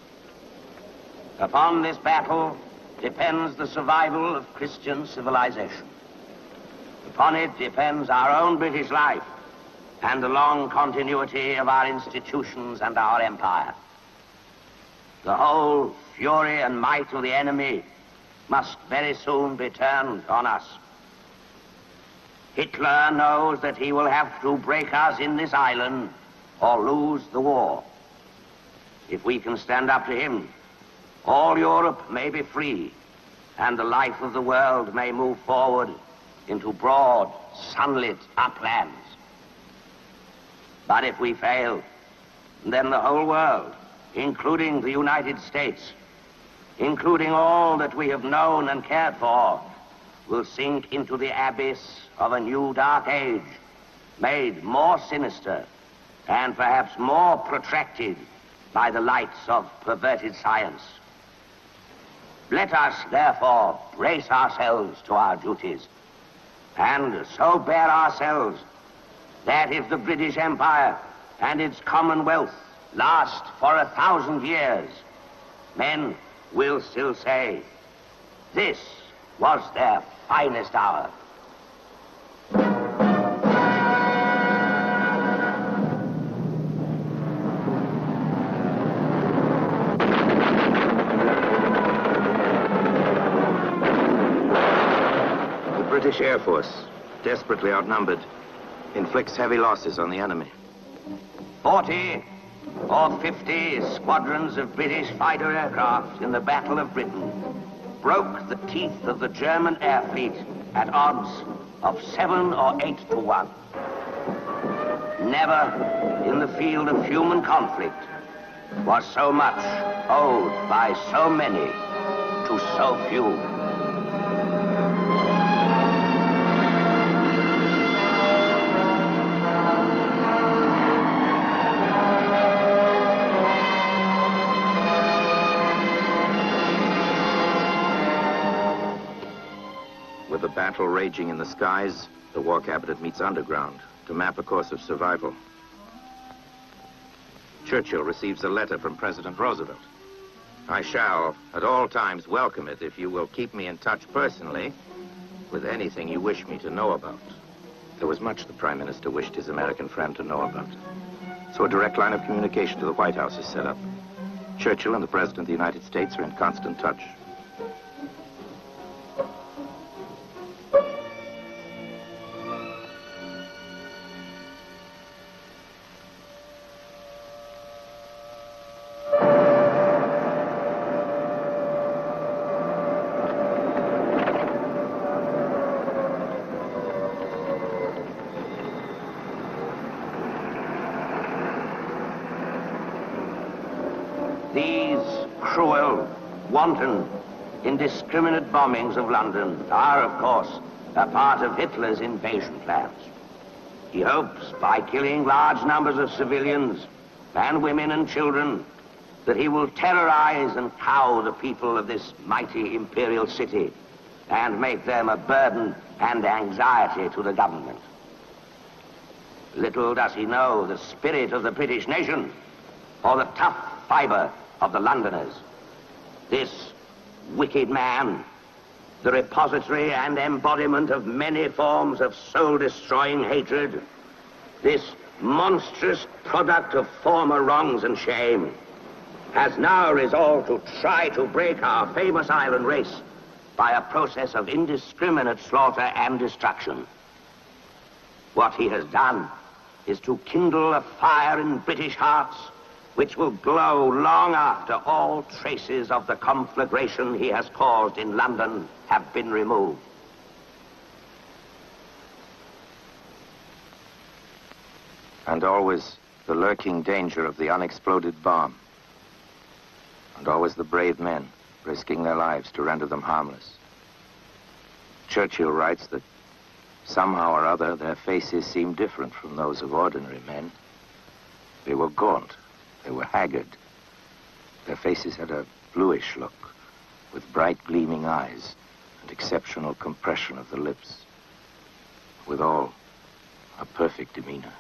Upon this battle depends the survival of Christian civilization. Upon it depends our own British life and the long continuity of our institutions and our empire. The whole fury and might of the enemy must very soon be turned on us. Hitler knows that he will have to break us in this island or lose the war. If we can stand up to him, all Europe may be free, and the life of the world may move forward into broad, sunlit uplands. But if we fail, then the whole world, including the United States, including all that we have known and cared for, will sink into the abyss of a new dark age, made more sinister and perhaps more protracted by the lights of perverted science. Let us, therefore, brace ourselves to our duties, and so bear ourselves that if the British Empire and its Commonwealth last for 1,000 years, men will still say, this was their finest hour. The British Air Force, desperately outnumbered, inflicts heavy losses on the enemy. 40 or 50 squadrons of British fighter aircraft in the Battle of Britain broke the teeth of the German air fleet at odds of 7 or 8 to 1. Never in the field of human conflict was so much owed by so many to so few. With the battle raging in the skies, the War Cabinet meets underground to map a course of survival. Churchill receives a letter from President Roosevelt. I shall, at all times, welcome it if you will keep me in touch personally with anything you wish me to know about. There was much the Prime Minister wished his American friend to know about. So a direct line of communication to the White House is set up. Churchill and the President of the United States are in constant touch. These cruel, wanton, indiscriminate bombings of London are, of course, a part of Hitler's invasion plans. He hopes, by killing large numbers of civilians, men, women, and children, that he will terrorize and cow the people of this mighty imperial city and make them a burden and anxiety to the government. Little does he know the spirit of the British nation or the tough fiber of the Londoners. This wicked man, the repository and embodiment of many forms of soul-destroying hatred, this monstrous product of former wrongs and shame, has now resolved to try to break our famous island race by a process of indiscriminate slaughter and destruction. What he has done is to kindle a fire in British hearts which will glow long after all traces of the conflagration he has caused in London have been removed. And always the lurking danger of the unexploded bomb. And always the brave men risking their lives to render them harmless. Churchill writes that somehow or other their faces seemed different from those of ordinary men. They were gaunt, they were haggard. Their faces had a bluish look, with bright gleaming eyes and exceptional compression of the lips. Withal, a perfect demeanor.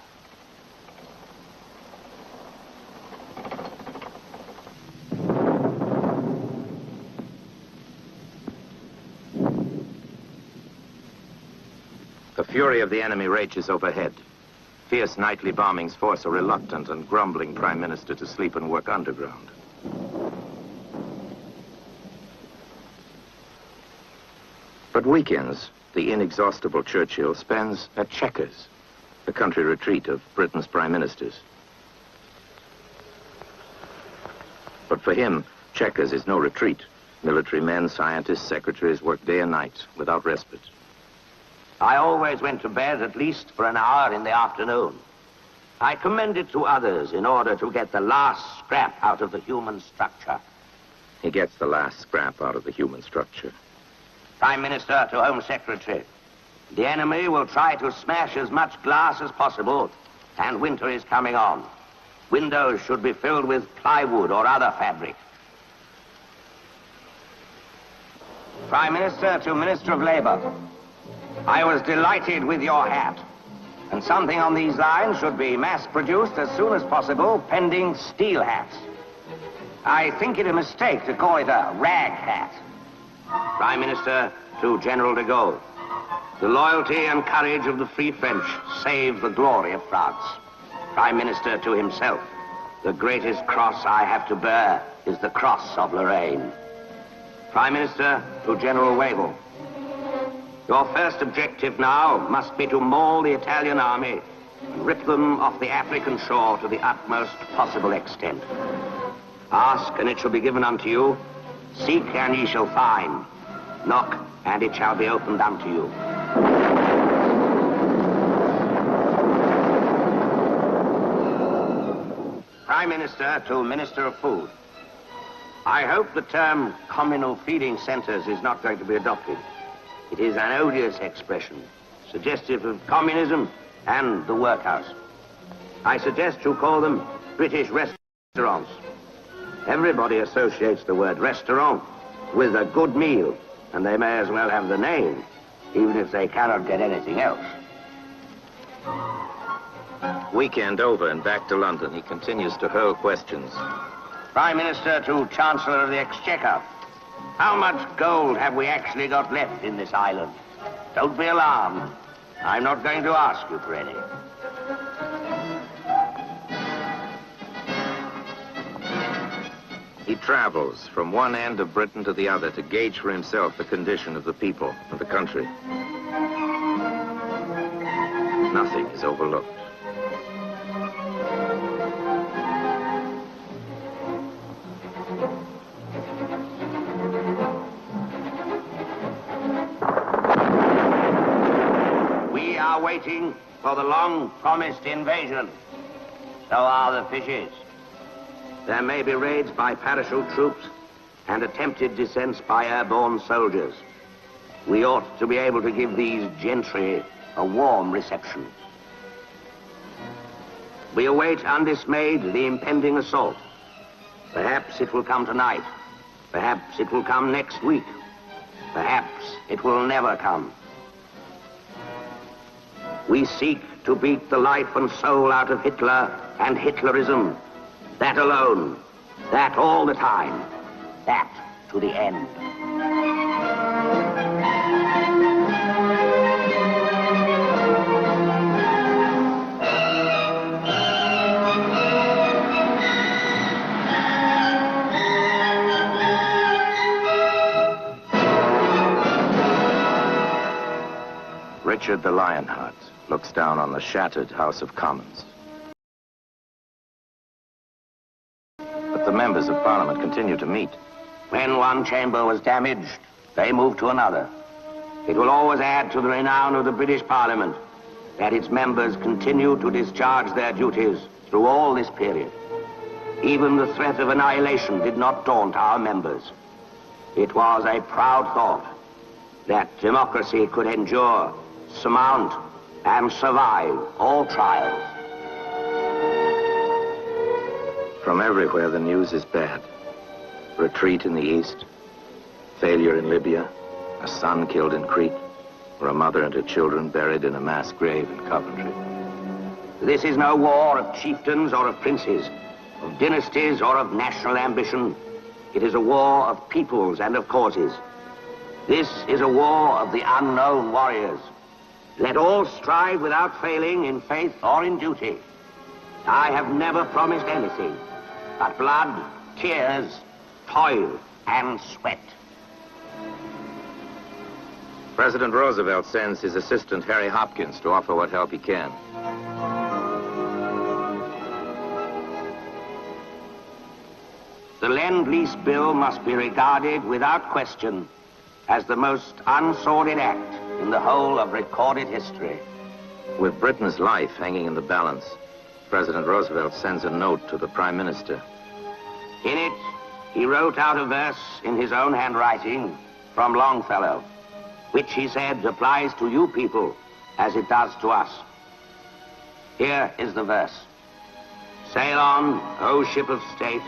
The fury of the enemy rages overhead. Fierce nightly bombings force a reluctant and grumbling Prime Minister to sleep and work underground. But weekends, the inexhaustible Churchill spends at Chequers, the country retreat of Britain's prime ministers. But for him, Chequers is no retreat. Military men, scientists, secretaries work day and night without respite. I always went to bed at least for an hour in the afternoon. I commended to others in order to get the last scrap out of the human structure. He gets the last scrap out of the human structure. Prime Minister to Home Secretary, the enemy will try to smash as much glass as possible, and winter is coming on. Windows should be filled with plywood or other fabric. Prime Minister to Minister of Labor, I was delighted with your hat, and something on these lines should be mass-produced as soon as possible, pending steel hats. I think it a mistake to call it a rag hat. Prime Minister to General de Gaulle, the loyalty and courage of the Free French save the glory of France. Prime Minister to himself, the greatest cross I have to bear is the cross of Lorraine. Prime Minister to General Wavell, your first objective now must be to maul the Italian army and rip them off the African shore to the utmost possible extent. Ask, and it shall be given unto you. Seek, and ye shall find. Knock, and it shall be opened unto you. Prime Minister to Minister of Food, I hope the term communal feeding centers is not going to be adopted. It is an odious expression, suggestive of communism and the workhouse. I suggest you call them British restaurants. Everybody associates the word restaurant with a good meal, and they may as well have the name, even if they cannot get anything else. Weekend over and back to London, he continues to hurl questions. Prime Minister to Chancellor of the Exchequer, how much gold have we actually got left in this island? Don't be alarmed. I'm not going to ask you for any. He travels from one end of Britain to the other to gauge for himself the condition of the people and the country. Nothing is overlooked. We are waiting for the long-promised invasion. So are the fishes. There may be raids by parachute troops and attempted descents by airborne soldiers. We ought to be able to give these gentry a warm reception. We await undismayed the impending assault. Perhaps it will come tonight. Perhaps it will come next week. Perhaps it will never come. We seek to beat the life and soul out of Hitler and Hitlerism. That alone. That all the time. That to the end. Richard the Lionheart looks down on the shattered House of Commons. But the members of Parliament continue to meet. When one chamber was damaged, they moved to another. It will always add to the renown of the British Parliament that its members continued to discharge their duties through all this period. Even the threat of annihilation did not daunt our members. It was a proud thought that democracy could endure, surmount, and survive all trials. From everywhere, the news is bad. Retreat in the east, failure in Libya, a son killed in Crete, or a mother and her children buried in a mass grave in Coventry. This is no war of chieftains or of princes, of dynasties or of national ambition. It is a war of peoples and of causes. This is a war of the unknown warriors. Let all strive without failing in faith or in duty. I have never promised anything but blood, tears, toil, and sweat. President Roosevelt sends his assistant, Harry Hopkins, to offer what help he can. The Lend-Lease Bill must be regarded without question as the most unsordid act in the whole of recorded history. With Britain's life hanging in the balance, President Roosevelt sends a note to the Prime Minister. In it, he wrote out a verse in his own handwriting from Longfellow, which he said applies to you people as it does to us. Here is the verse. Sail on, O ship of state.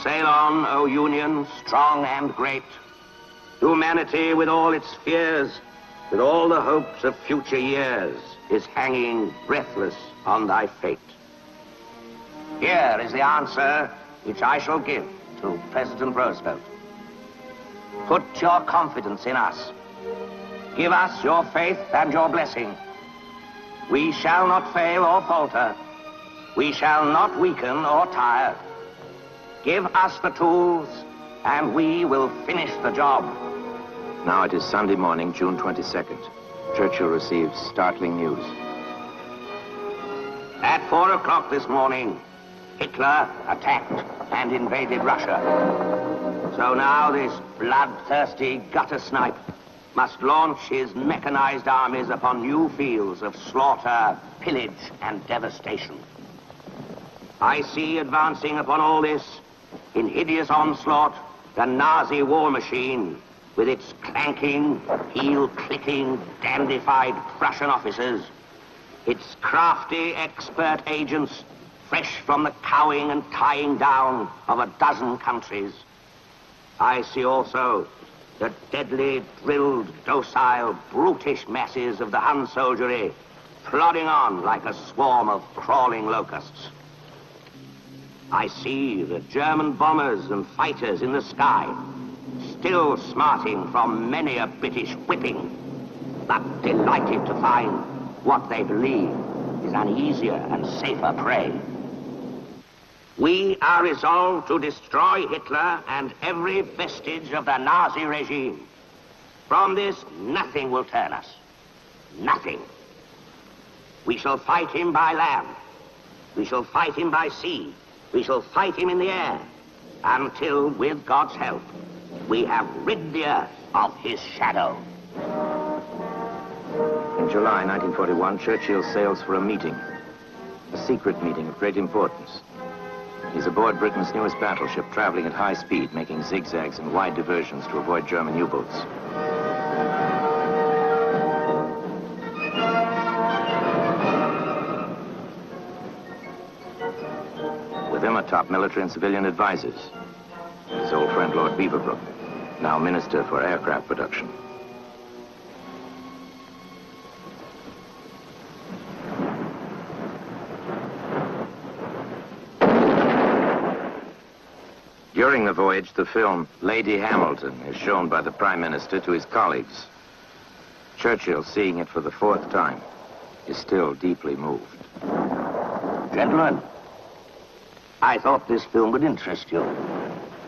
Sail on, O Union, strong and great. Humanity with all its fears, with all the hopes of future years, is hanging breathless on thy fate. Here is the answer which I shall give to President Roosevelt. Put your confidence in us. Give us your faith and your blessing. We shall not fail or falter. We shall not weaken or tire. Give us the tools, and we will finish the job. Now it is Sunday morning, June 22nd. Churchill receives startling news. At 4 o'clock this morning, Hitler attacked and invaded Russia. So now this bloodthirsty gutter snipe must launch his mechanized armies upon new fields of slaughter, pillage, and devastation. I see advancing upon all this, in hideous onslaught, the Nazi war machine, with its clanking, heel-clicking, dandified Prussian officers, its crafty expert agents, fresh from the cowing and tying down of a dozen countries. I see also the deadly, drilled, docile, brutish masses of the Hun soldiery plodding on like a swarm of crawling locusts. I see the German bombers and fighters in the sky, still smarting from many a British whipping, but delighted to find what they believe is an easier and safer prey. We are resolved to destroy Hitler and every vestige of the Nazi regime. From this, nothing will turn us. Nothing. We shall fight him by land. We shall fight him by sea. We shall fight him in the air until, with God's help, we have rid the earth of his shadow. In July 1941, Churchill sails for a meeting. A secret meeting of great importance. He's aboard Britain's newest battleship, traveling at high speed, making zigzags and wide diversions to avoid German U-boats. With him are top military and civilian advisors. His old friend Lord Beaverbrook, now Minister for Aircraft Production. During the voyage, the film Lady Hamilton is shown by the Prime Minister to his colleagues. Churchill, seeing it for the 4th time, is still deeply moved. Gentlemen, I thought this film would interest you,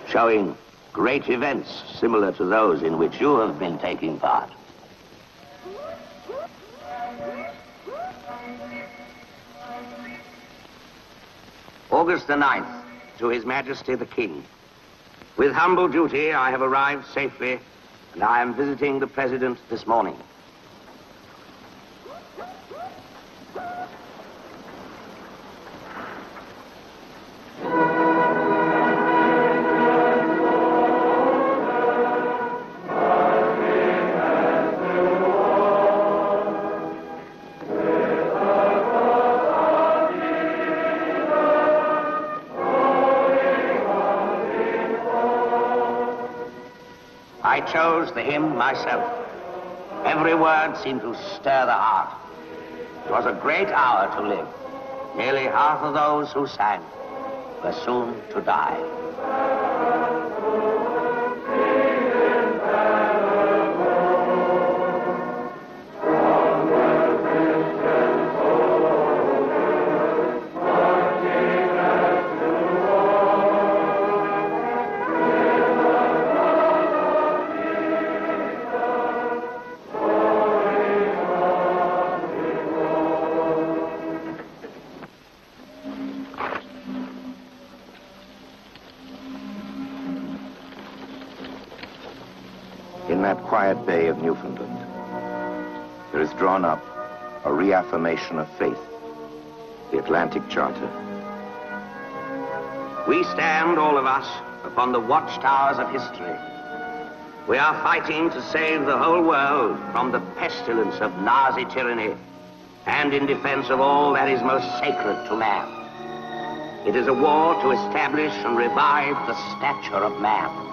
showing great events similar to those in which you have been taking part. August the 9th, to His Majesty the King. With humble duty, I have arrived safely, and I am visiting the President this morning. I chose the hymn myself. Every word seemed to stir the heart. It was a great hour to live. Nearly half of those who sang were soon to die. In that quiet bay of Newfoundland, there is drawn up a reaffirmation of faith, the Atlantic Charter. We stand, all of us, upon the watchtowers of history. We are fighting to save the whole world from the pestilence of Nazi tyranny and in defense of all that is most sacred to man. It is a war to establish and revive the stature of man.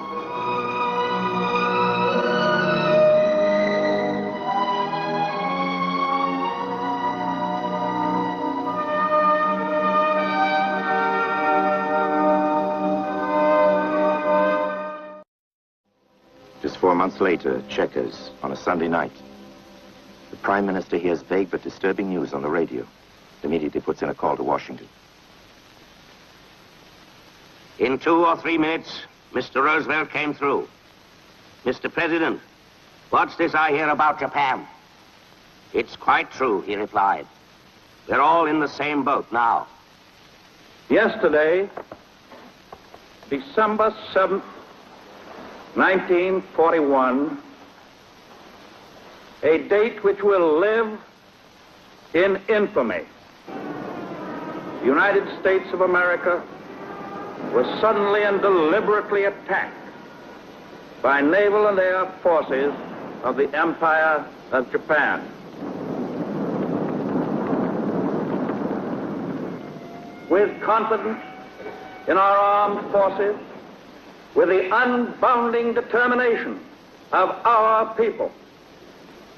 Just 4 months later, Chequers, on a Sunday night, the Prime Minister hears vague but disturbing news on the radio. Immediately puts in a call to Washington. In 2 or 3 minutes, Mr. Roosevelt came through. Mr. President, what's this I hear about Japan? It's quite true, he replied. We're all in the same boat now. Yesterday, December 7th, 1941, a date which will live in infamy. The United States of America was suddenly and deliberately attacked by naval and air forces of the Empire of Japan. With confidence in our armed forces, with the unbounding determination of our people,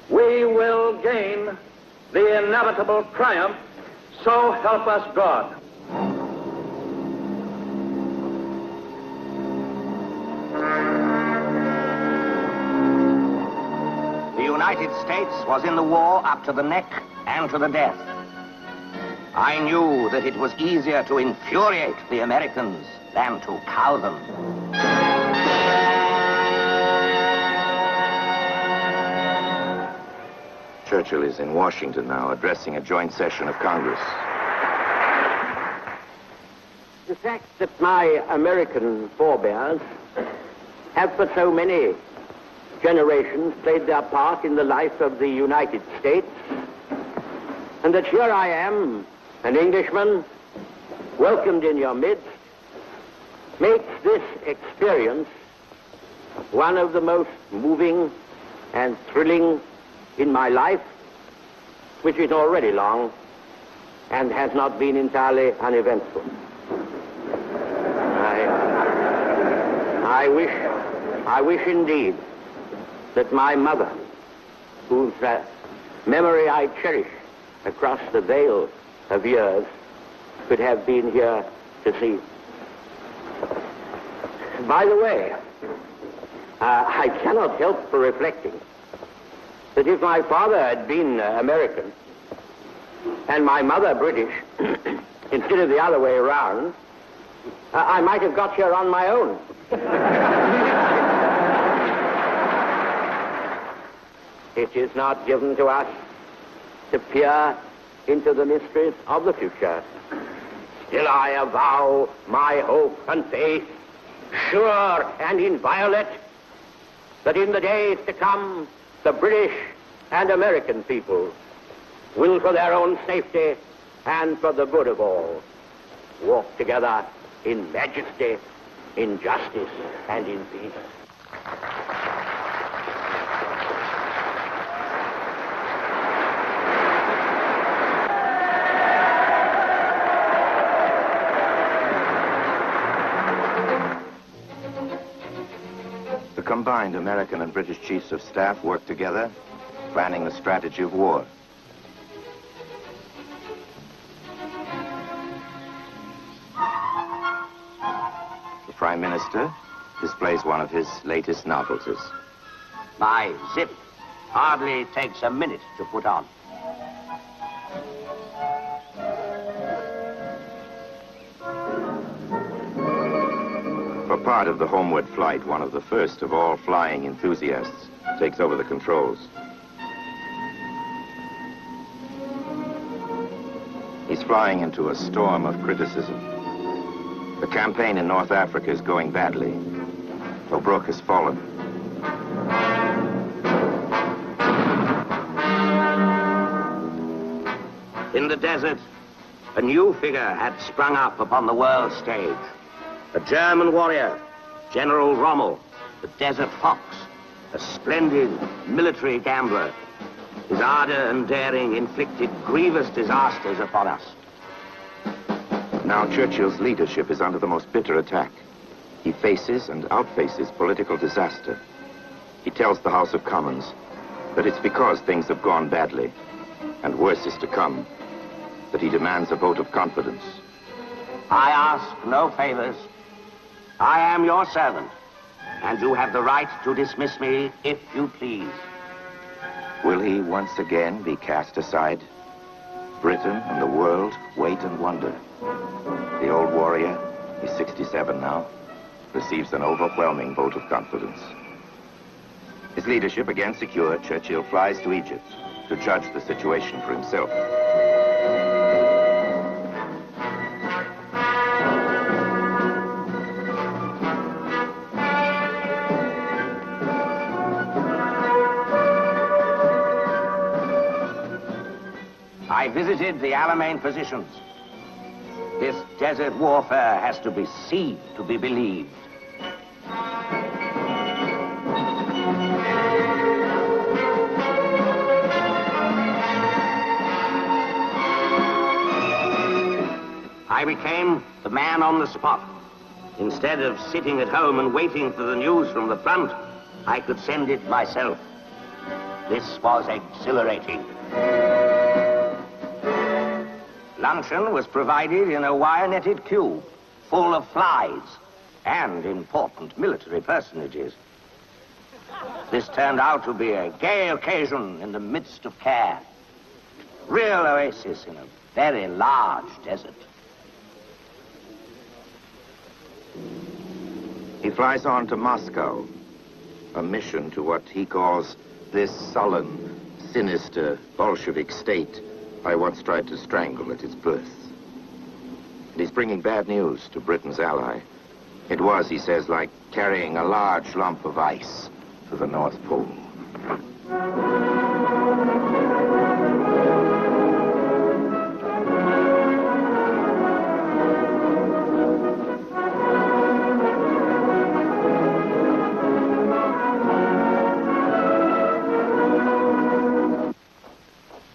we will gain the inevitable triumph, so help us God. The United States was in the war up to the neck and to the death. I knew that it was easier to infuriate the Americans than to cow them. Churchill is in Washington now, addressing a joint session of Congress. The fact that my American forebears have for so many generations played their part in the life of the United States, and that here I am, an Englishman, welcomed in your midst, makes this experience one of the most moving and thrilling in my life, which is already long and has not been entirely uneventful. I wish indeed that my mother, whose memory I cherish across the veil of years, could have been here to see. By the way, I cannot help reflecting that if my father had been American and my mother British, instead of the other way around, I might have got here on my own. It is not given to us to peer into the mysteries of the future. Still I avow my hope and faith, sure and inviolate, that in the days to come, the British and American people will, for their own safety and for the good of all, walk together in majesty, in justice, and in peace. The combined American and British chiefs of staff worked together, planning the strategy of war. The Prime Minister displays one of his latest novelties. My zip hardly takes a minute to put on. For part of the homeward flight, one of the first of all flying enthusiasts takes over the controls. He's flying into a storm of criticism. The campaign in North Africa is going badly. Tobruk has fallen. In the desert, a new figure had sprung up upon the world stage. A German warrior, General Rommel, the Desert Fox, a splendid military gambler. His ardor and daring inflicted grievous disasters upon us. Now Churchill's leadership is under the most bitter attack. He faces and outfaces political disaster. He tells the House of Commons that it's because things have gone badly, and worse is to come, that he demands a vote of confidence. I ask no favors. I am your servant, and you have the right to dismiss me if you please. Will he once again be cast aside? Britain and the world wait and wonder. The old warrior, he's 67 now, receives an overwhelming vote of confidence. His leadership again secured, Churchill flies to Egypt to judge the situation for himself. I visited the Alamein positions. This desert warfare has to be seen to be believed. I became the man on the spot. Instead of sitting at home and waiting for the news from the front, I could send it myself. This was exhilarating. Luncheon was provided in a wire-netted cube, full of flies and important military personages. This turned out to be a gay occasion in the midst of care. Real oasis in a very large desert. He flies on to Moscow, a mission to what he calls this sullen, sinister Bolshevik state I once tried to strangle at its birth. And he's bringing bad news to Britain's ally. It was, he says, like carrying a large lump of ice to the North Pole.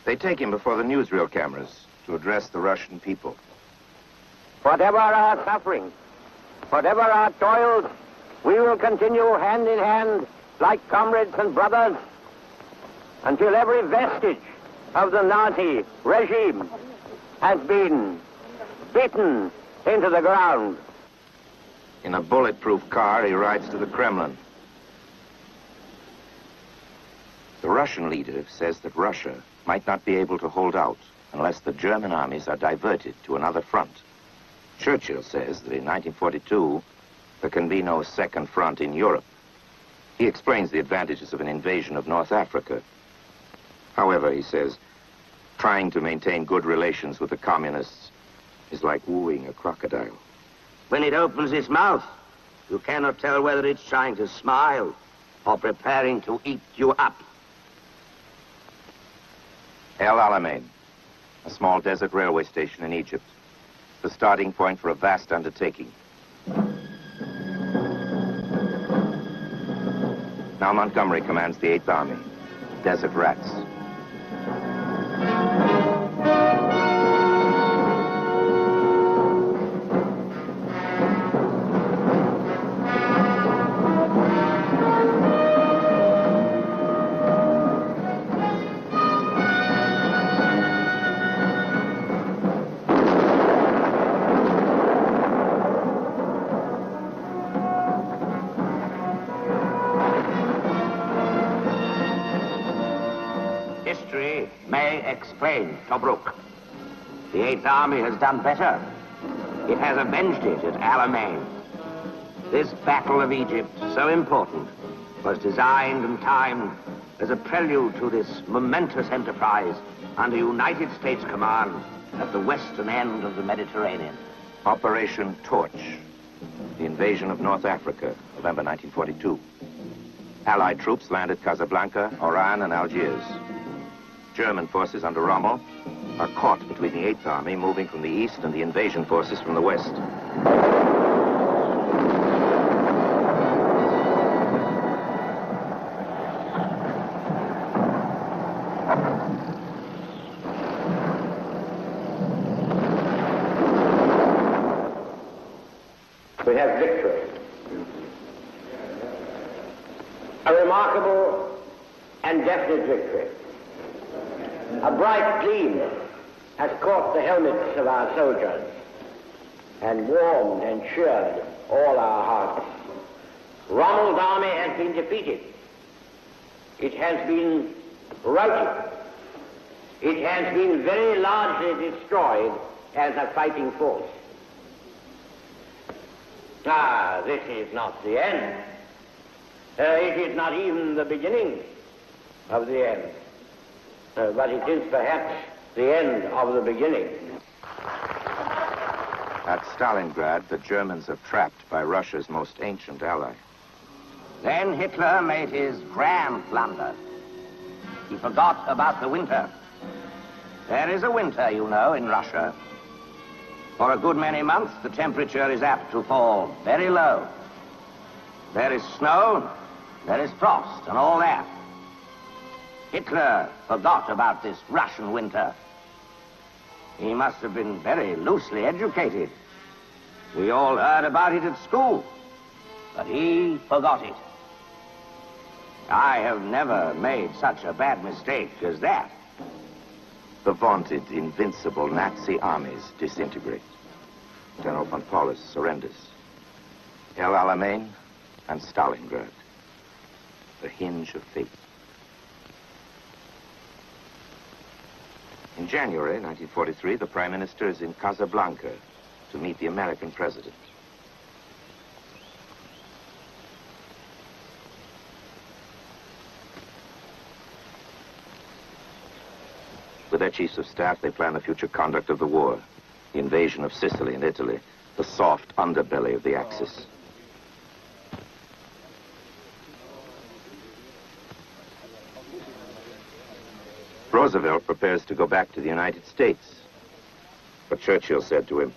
They take him before the newsreel cameras to address the Russian people. Whatever our sufferings, whatever our toils, we will continue hand in hand like comrades and brothers until every vestige of the Nazi regime has been beaten into the ground. In a bulletproof car, he rides to the Kremlin. The Russian leader says that Russia might not be able to hold out unless the German armies are diverted to another front. Churchill says that in 1942, there can be no second front in Europe. He explains the advantages of an invasion of North Africa. However, he says, trying to maintain good relations with the communists is like wooing a crocodile. When it opens its mouth, you cannot tell whether it's trying to smile or preparing to eat you up. El Alamein, a small desert railway station in Egypt, the starting point for a vast undertaking. Now Montgomery commands the 8th Army, Desert Rats. explained Tobruk. The Eighth Army has done better. It has avenged it at Alamein. This Battle of Egypt, so important, was designed and timed as a prelude to this momentous enterprise under United States command at the western end of the Mediterranean. Operation Torch, the invasion of North Africa, November 1942. Allied troops landed Casablanca, Oran, and Algiers. German forces under Rommel are caught between the Eighth Army moving from the east and the invasion forces from the west. We have victory. A remarkable and definite victory. A bright gleam has caught the helmets of our soldiers and warmed and cheered all our hearts. Rommel's army has been defeated. It has been routed. It has been very largely destroyed as a fighting force. Ah, this is not the end. It is not even the beginning of the end. But it is perhaps the end of the beginning. At Stalingrad, the Germans are trapped by Russia's most ancient ally. Then Hitler made his grand blunder. He forgot about the winter. There is a winter, you know, in Russia. For a good many months, the temperature is apt to fall very low. There is snow, there is frost, and all that. Hitler forgot about this Russian winter. He must have been very loosely educated. We all heard about it at school, but he forgot it. I have never made such a bad mistake as that. The vaunted, invincible Nazi armies disintegrate. General von Paulus surrenders. El Alamein and Stalingrad. The hinge of fate. In January 1943, the Prime Minister is in Casablanca to meet the American president. With their chiefs of staff, they plan the future conduct of the war, the invasion of Sicily and Italy, the soft underbelly of the Axis. Roosevelt prepares to go back to the United States. But Churchill said to him,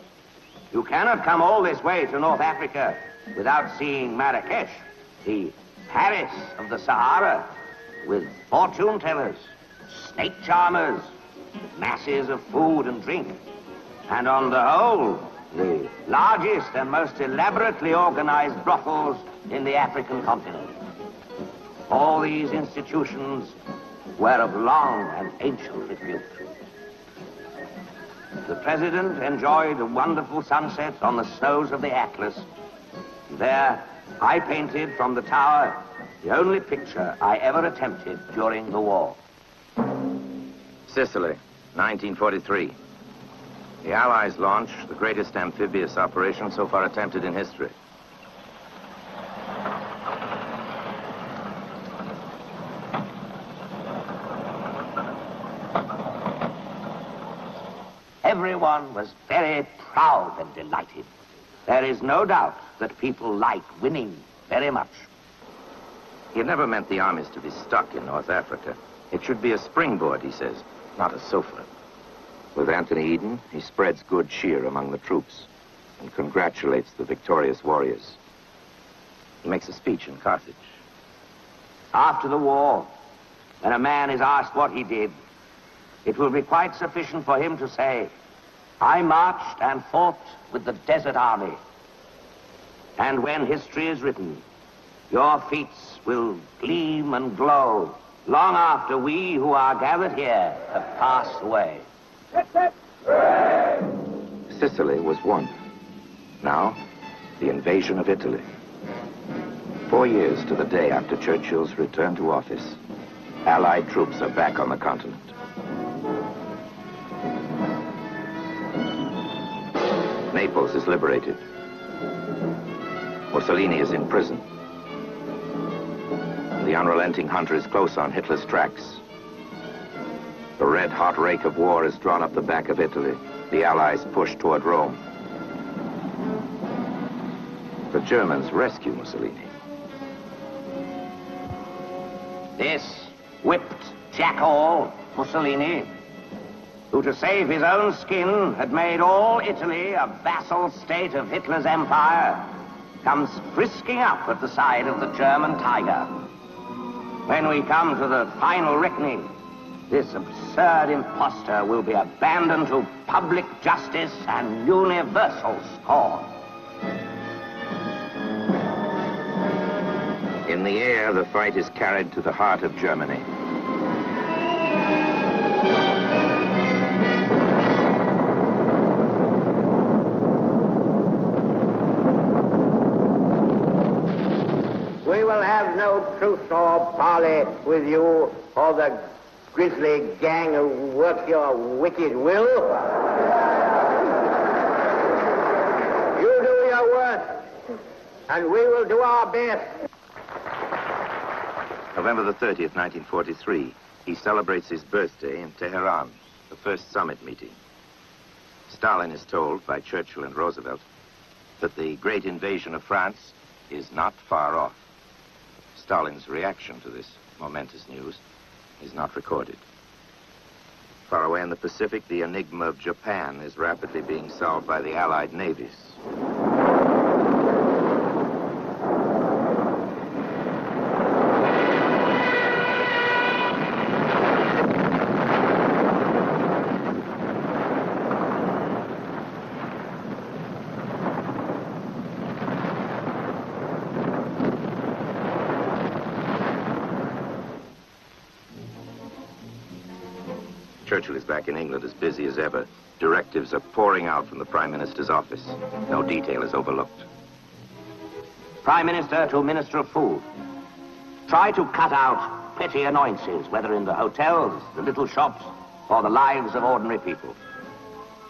"You cannot come all this way to North Africa without seeing Marrakesh, the Paris of the Sahara, with fortune tellers, snake charmers, masses of food and drink, and on the whole, the largest and most elaborately organized brothels in the African continent. All these institutions were of long and ancient repute. The president enjoyed a wonderful sunset on the snows of the Atlas. There, I painted from the tower the only picture I ever attempted during the war." Sicily, 1943. The Allies launch the greatest amphibious operation so far attempted in history. Everyone was very proud and delighted. There is no doubt that people like winning very much. He never meant the armies to be stuck in North Africa. It should be a springboard, he says, not a sofa. With Anthony Eden, he spreads good cheer among the troops and congratulates the victorious warriors. He makes a speech in Carthage. After the war, when a man is asked what he did, it will be quite sufficient for him to say, "I marched and fought with the Desert Army." And when history is written, your feats will gleam and glow long after we who are gathered here have passed away. Sicily was won. Now, the invasion of Italy. 4 years to the day after Churchill's return to office, Allied troops are back on the continent. Naples is liberated. Mussolini is in prison. The unrelenting hunter is close on Hitler's tracks. The red-hot rake of war is drawn up the back of Italy. The Allies push toward Rome. The Germans rescue Mussolini. This whipped jackal, Mussolini, who to save his own skin had made all Italy a vassal state of Hitler's empire, comes frisking up at the side of the German tiger. When we come to the final reckoning, this absurd impostor will be abandoned to public justice and universal scorn. In the air, the fight is carried to the heart of Germany. We will have no truce or parley with you or the grisly gang who work your wicked will. You do your worst, and we will do our best. November the 30th, 1943, he celebrates his birthday in Tehran, the first summit meeting. Stalin is told by Churchill and Roosevelt that the great invasion of France is not far off. Stalin's reaction to this momentous news is not recorded. Far away in the Pacific, the enigma of Japan is rapidly being solved by the Allied navies. Churchill is back in England as busy as ever. Directives are pouring out from the Prime Minister's office. No detail is overlooked. Prime Minister to Minister of Food. Try to cut out petty annoyances, whether in the hotels, the little shops, or the lives of ordinary people.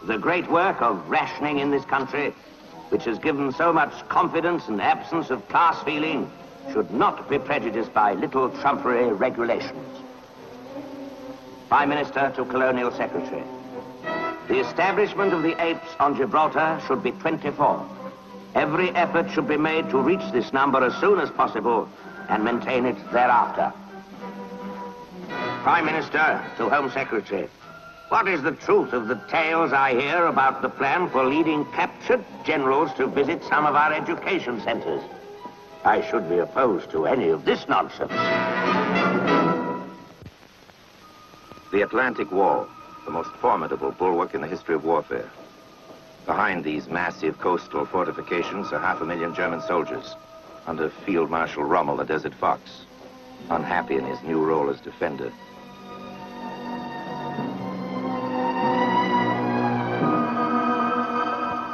The great work of rationing in this country, which has given so much confidence and absence of class feeling, should not be prejudiced by little trumpery regulations. Prime Minister to Colonial Secretary. The establishment of the apes on Gibraltar should be 24. Every effort should be made to reach this number as soon as possible and maintain it thereafter. Prime Minister to Home Secretary. What is the truth of the tales I hear about the plan for leading captured generals to visit some of our education centers? I should be opposed to any of this nonsense. The Atlantic Wall, the most formidable bulwark in the history of warfare. Behind these massive coastal fortifications are 500,000 German soldiers under Field Marshal Rommel, the Desert Fox, unhappy in his new role as defender.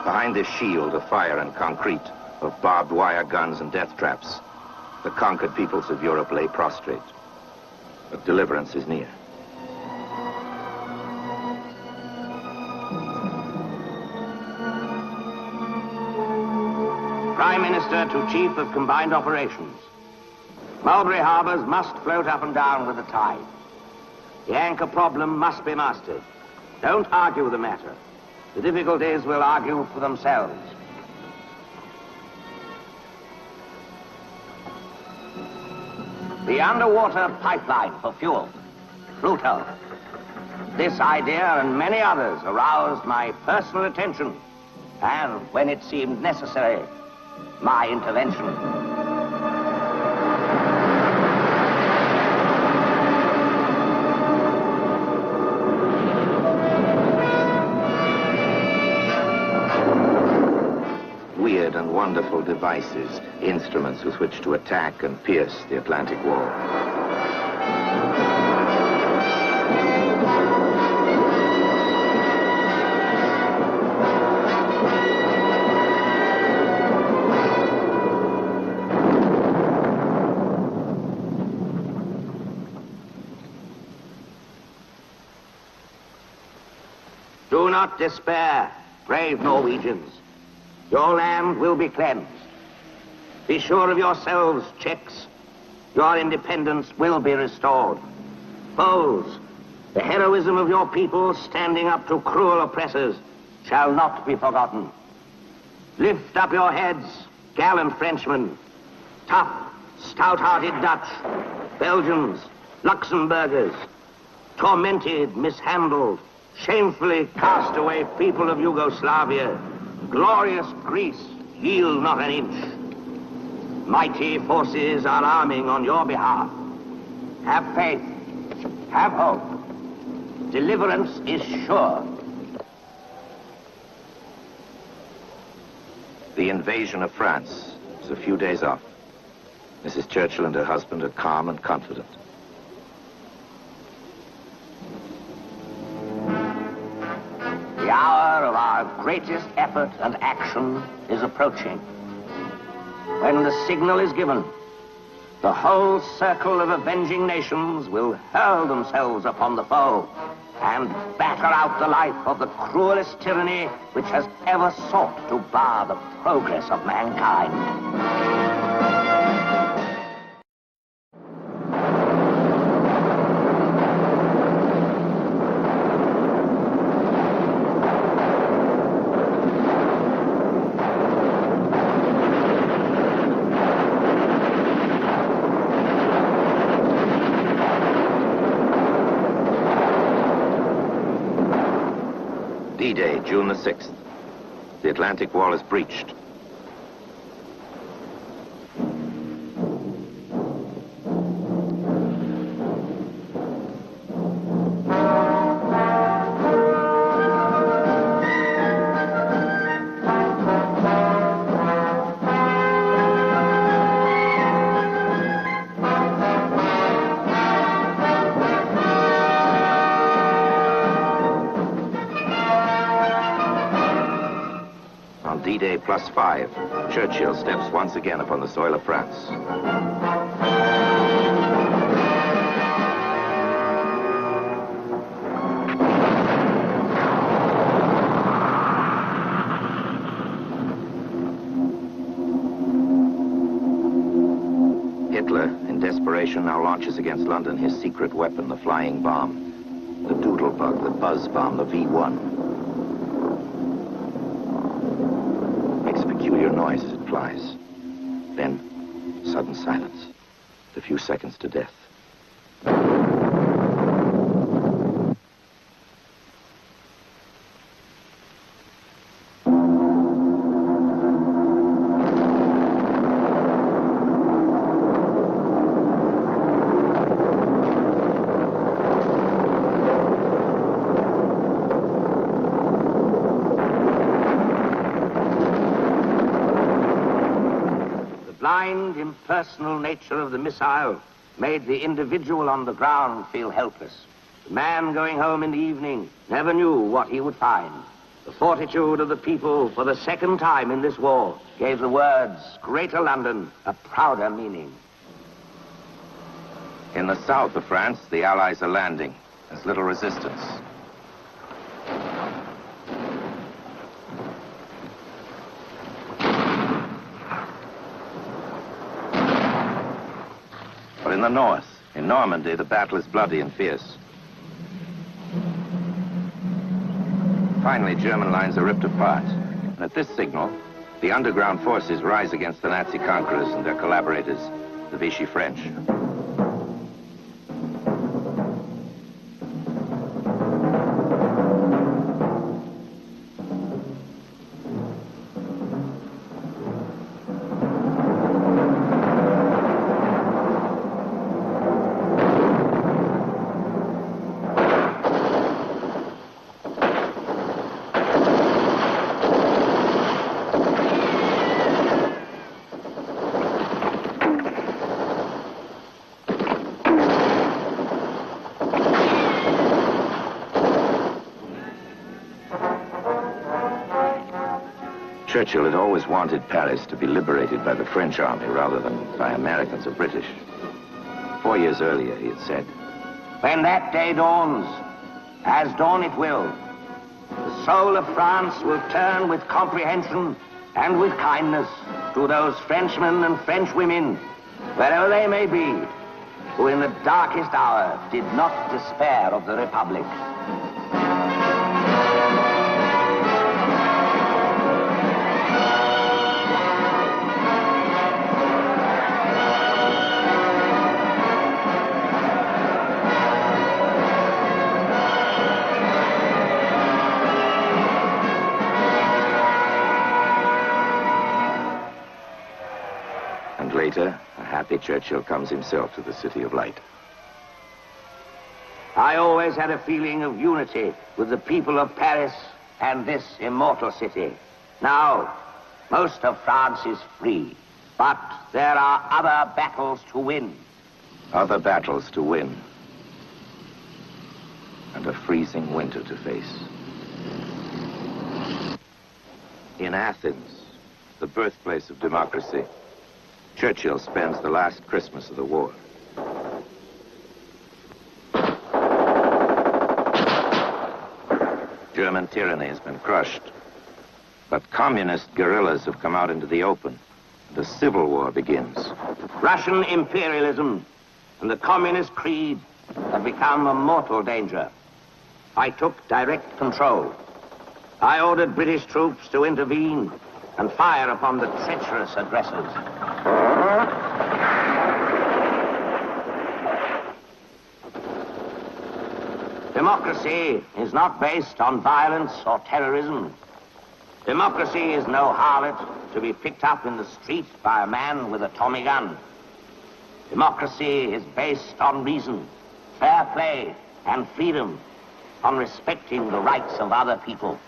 Behind this shield of fire and concrete, of barbed wire guns and death traps, the conquered peoples of Europe lay prostrate. But deliverance is near. Prime Minister to Chief of Combined Operations. Mulberry harbors must float up and down with the tide. The anchor problem must be mastered. Don't argue the matter. The difficulties will argue for themselves. The underwater pipeline for fuel, Pluto. This idea and many others aroused my personal attention, and when it seemed necessary, my intervention. Weird and wonderful devices, instruments with which to attack and pierce the Atlantic Wall. Do not despair, brave Norwegians. Your land will be cleansed. Be sure of yourselves, Czechs. Your independence will be restored. Poles, the heroism of your people standing up to cruel oppressors shall not be forgotten. Lift up your heads, gallant Frenchmen, tough, stout-hearted Dutch, Belgians, Luxembourgers, tormented, mishandled, shamefully cast away people of Yugoslavia, glorious Greece, yield not an inch. Mighty forces are arming on your behalf. Have faith, have hope. Deliverance is sure. The invasion of France is a few days off. Mrs. Churchill and her husband are calm and confident. The hour of our greatest effort and action is approaching. When the signal is given, the whole circle of avenging nations will hurl themselves upon the foe and batter out the life of the cruelest tyranny which has ever sought to bar the progress of mankind. D-Day, June the 6th. The Atlantic Wall is breached. D-Day +5, Churchill steps once again upon the soil of France. Hitler, in desperation, now launches against London his secret weapon, the flying bomb, the Doodlebug, the Buzz bomb, the V1. Peculiar noise as it flies. Then, sudden silence. A few seconds to death. Blind, impersonal nature of the missile made the individual on the ground feel helpless. The man going home in the evening never knew what he would find. The fortitude of the people, for the second time in this war, gave the words, Greater London, a prouder meaning. In the south of France, the Allies are landing. There's little resistance. But in the north, in Normandy, the battle is bloody and fierce. Finally, German lines are ripped apart. And at this signal, the underground forces rise against the Nazi conquerors and their collaborators, the Vichy French. Churchill had always wanted Paris to be liberated by the French army rather than by Americans or British. 4 years earlier, he had said, When that day dawns, as dawn it will, the soul of France will turn with comprehension and with kindness to those Frenchmen and Frenchwomen, wherever they may be, who in the darkest hour did not despair of the Republic. Later, a happy Churchill comes himself to the City of Light. I always had a feeling of unity with the people of Paris and this immortal city. Now, most of France is free, but there are other battles to win. Other battles to win. And a freezing winter to face. In Athens, the birthplace of democracy, Churchill spends the last Christmas of the war. German tyranny has been crushed, but communist guerrillas have come out into the open, and a civil war begins. Russian imperialism and the communist creed have become a mortal danger. I took direct control. I ordered British troops to intervene and fire upon the treacherous aggressors. Democracy is not based on violence or terrorism. Democracy is no harlot to be picked up in the street by a man with a Tommy gun. Democracy is based on reason, fair play, and freedom, on respecting the rights of other people.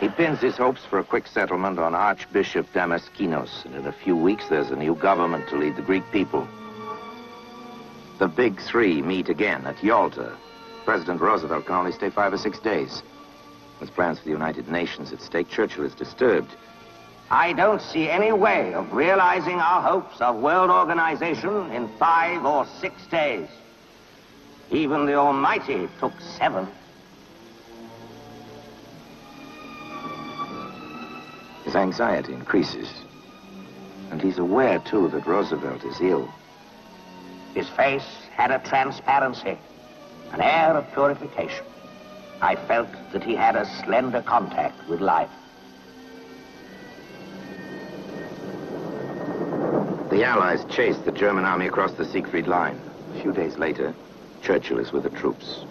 He pins his hopes for a quick settlement on Archbishop Damaskinos, and in a few weeks there's a new government to lead the Greek people. The Big Three meet again at Yalta. President Roosevelt can only stay 5 or 6 days. With plans for the United Nations at stake, Churchill is disturbed. I don't see any way of realizing our hopes of world organization in 5 or 6 days. Even the Almighty took 7. His anxiety increases. And he's aware, too, that Roosevelt is ill. His face had a transparency, an air of purification. I felt that he had a slender contact with life. The Allies chased the German army across the Siegfried Line. A few days later, Churchill is with the troops.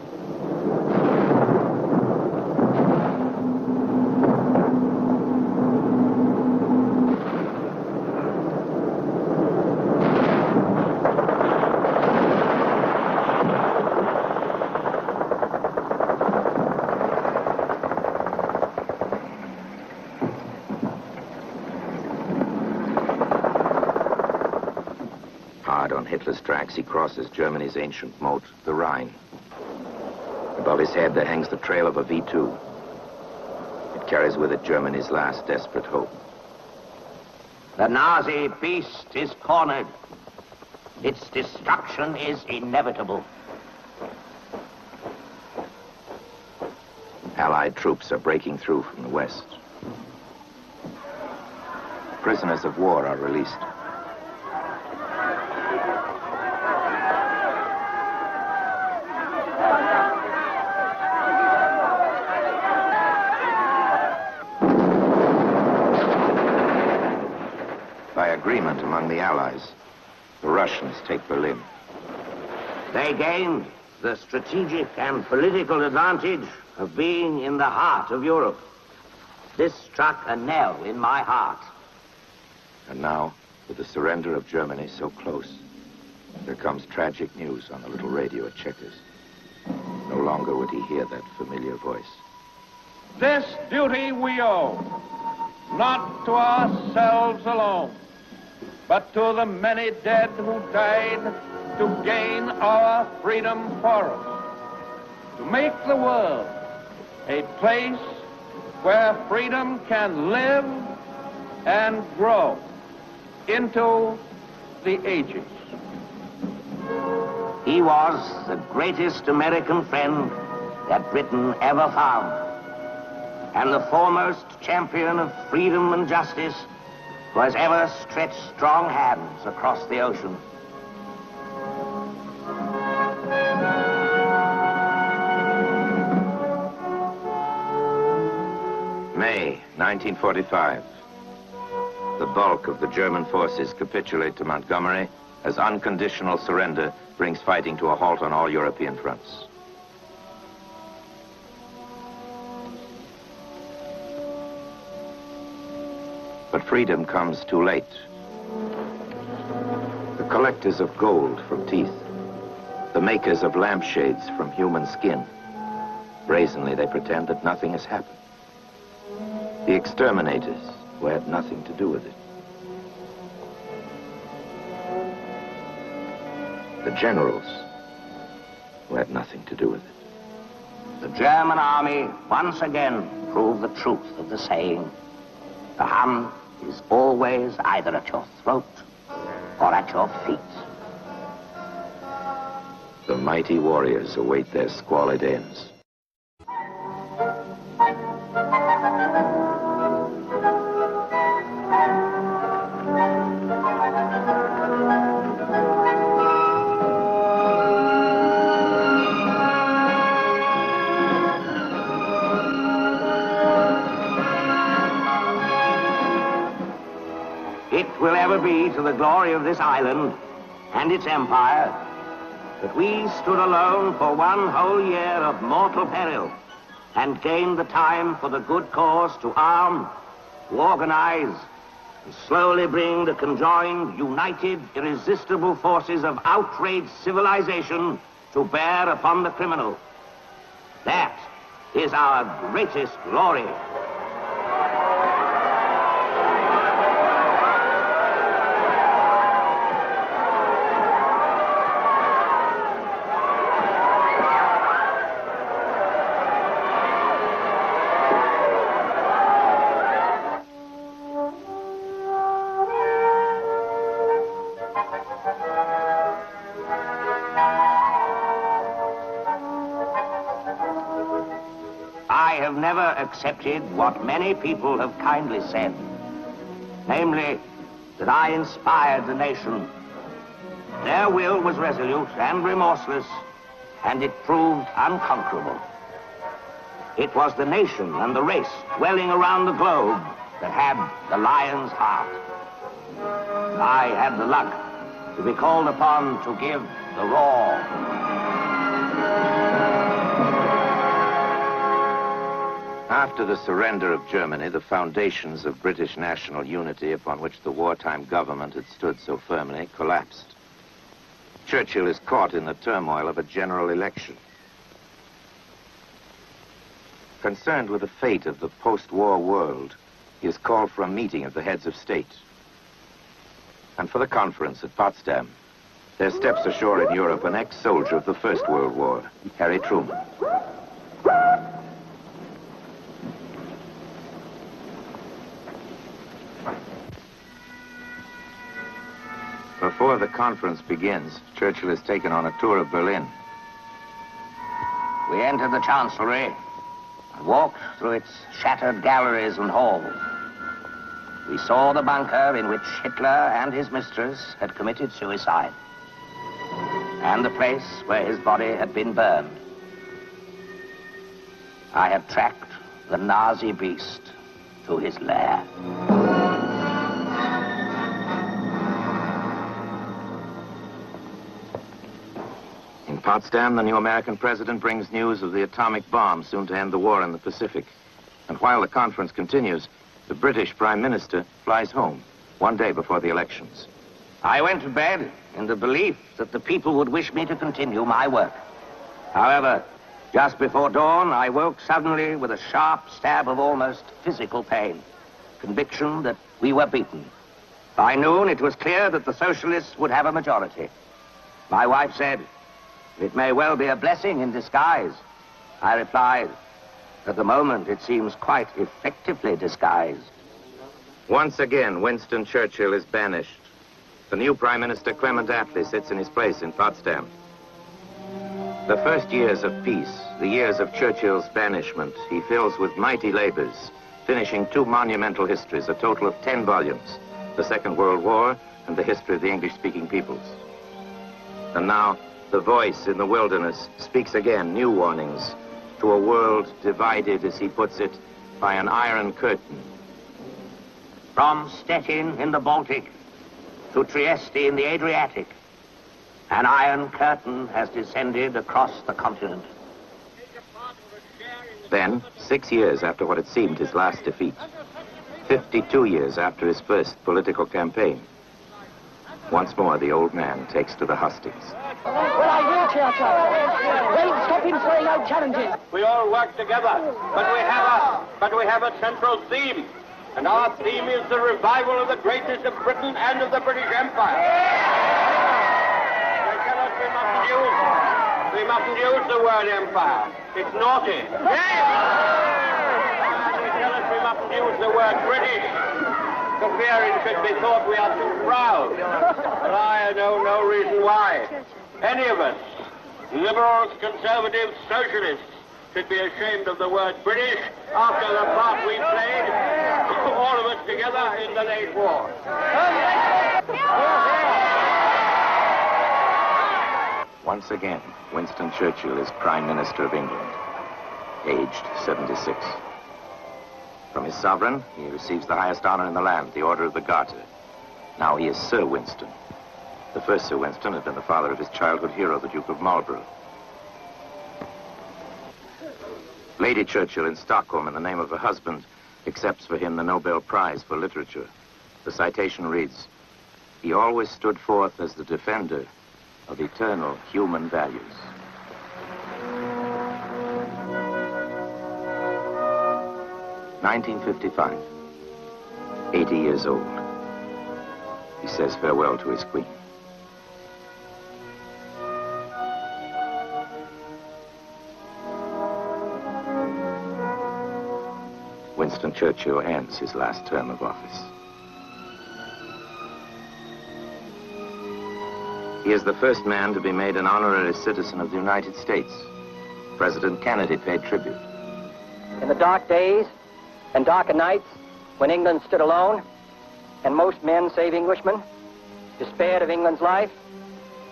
Hitler's tracks, he crosses Germany's ancient moat, the Rhine. Above his head, there hangs the trail of a V-2. It carries with it Germany's last desperate hope. The Nazi beast is cornered. Its destruction is inevitable. Allied troops are breaking through from the west. Prisoners of war are released. Agreement among the Allies, the Russians take Berlin. They gained the strategic and political advantage of being in the heart of Europe. This struck a nail in my heart. And now, with the surrender of Germany so close, there comes tragic news on the little radio at Chequers. No longer would he hear that familiar voice. This duty we owe, not to ourselves alone, but to the many dead who died to gain our freedom for us, to make the world a place where freedom can live and grow into the ages. He was the greatest American friend that Britain ever found. and the foremost champion of freedom and justice who has ever stretched strong hands across the ocean. May 1945. The bulk of the German forces capitulate to Montgomery as unconditional surrender brings fighting to a halt on all European fronts. But freedom comes too late. The collectors of gold from teeth, the makers of lampshades from human skin, brazenly they pretend that nothing has happened. The exterminators who had nothing to do with it. The generals who had nothing to do with it. The German army once again proved the truth of the saying, the Hun is always either at your throat or at your feet. The mighty warriors await their squalid ends. It will ever be to the glory of this island and its empire that we stood alone for one whole year of mortal peril and gained the time for the good cause to arm, to organize, and slowly bring the conjoined, united, irresistible forces of outraged civilization to bear upon the criminal. That is our greatest glory. I have never accepted what many people have kindly said, namely, that I inspired the nation. Their will was resolute and remorseless, and it proved unconquerable. It was the nation and the race dwelling around the globe that had the lion's heart. I had the luck to be called upon to give the roar. After the surrender of Germany, the foundations of British national unity upon which the wartime government had stood so firmly collapsed. Churchill is caught in the turmoil of a general election. Concerned with the fate of the post-war world, he is called for a meeting of the heads of state. And for the conference at Potsdam, there steps ashore in Europe an ex-soldier of the First World War, Harry Truman. Before the conference begins, Churchill is taken on a tour of Berlin. We entered the Chancellery and walked through its shattered galleries and halls. We saw the bunker in which Hitler and his mistress had committed suicide, and the place where his body had been burned. I had tracked the Nazi beast to his lair. In Potsdam, the new American president brings news of the atomic bomb soon to end the war in the Pacific. And while the conference continues, the British Prime Minister flies home 1 day before the elections. I went to bed in the belief that the people would wish me to continue my work. However, just before dawn, I woke suddenly with a sharp stab of almost physical pain. Conviction that we were beaten. By noon, it was clear that the socialists would have a majority. My wife said, "It may well be a blessing in disguise." I replied, "At the moment, it seems quite effectively disguised." Once again, Winston Churchill is banished. The new Prime Minister, Clement Attlee, sits in his place in Potsdam. The first years of peace, the years of Churchill's banishment, he fills with mighty labors, finishing 2 monumental histories, a total of 10 volumes, the Second World War and the history of the English-speaking peoples. And now, the voice in the wilderness speaks again new warnings to a world divided, as he puts it, by an iron curtain. From Stettin in the Baltic to Trieste in the Adriatic, an iron curtain has descended across the continent. Then, 6 years after what had seemed his last defeat, 52 years after his first political campaign, once more the old man takes to the hustings. Well, I will, Churchill. Don't stop him throwing out challenges. We all work together, but we have a central theme. And our theme is the revival of the greatness of Britain and of the British Empire. We mustn't use the word empire. It's naughty. They tell us we mustn't use the word British, for fear it should be thought we are too proud. But I know no reason why any of us, liberals, conservatives, socialists, should be ashamed of the word British after the part we played, all of us together, in the late war. Once again, Winston Churchill is Prime Minister of England, aged 76. From his sovereign, he receives the highest honor in the land, the Order of the Garter. Now he is Sir Winston. The first Sir Winston had been the father of his childhood hero, the Duke of Marlborough. Lady Churchill in Stockholm, in the name of her husband, accepts for him the Nobel Prize for Literature. The citation reads, "He always stood forth as the defender of eternal human values." (1955), 80 years old. He says farewell to his queen. Winston Churchill ends his last term of office. He is the first man to be made an honorary citizen of the United States. President Kennedy paid tribute. In the dark days and darker nights, when England stood alone, and most men, save Englishmen, despaired of England's life,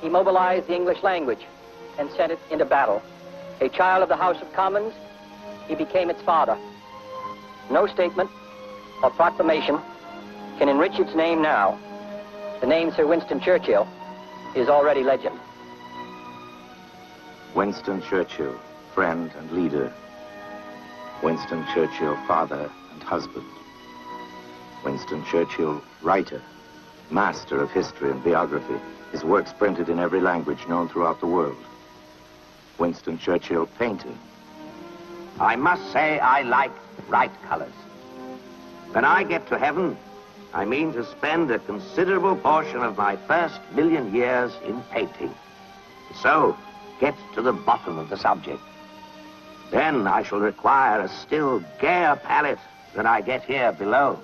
he mobilized the English language and sent it into battle. A child of the House of Commons, he became its father. No statement or proclamation can enrich its name now. The name Sir Winston Churchill is already legend. Winston Churchill, friend and leader. Winston Churchill, father and husband. Winston Churchill, writer, master of history and biography, his works printed in every language known throughout the world. Winston Churchill, painter. I must say I like bright colors. When I get to heaven, I mean to spend a considerable portion of my first 1,000,000 years in painting. So, get to the bottom of the subject. Then I shall require a still gayer palette than I get here below.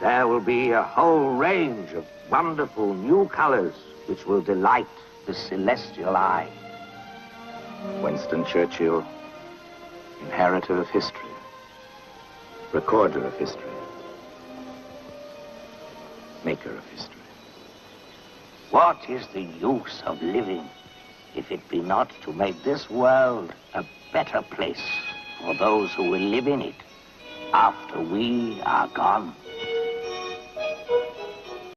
There will be a whole range of wonderful new colors which will delight the celestial eye. Winston Churchill, inheritor of history, recorder of history, maker of history. What is the use of living if it be not to make this world a better place for those who will live in it after we are gone?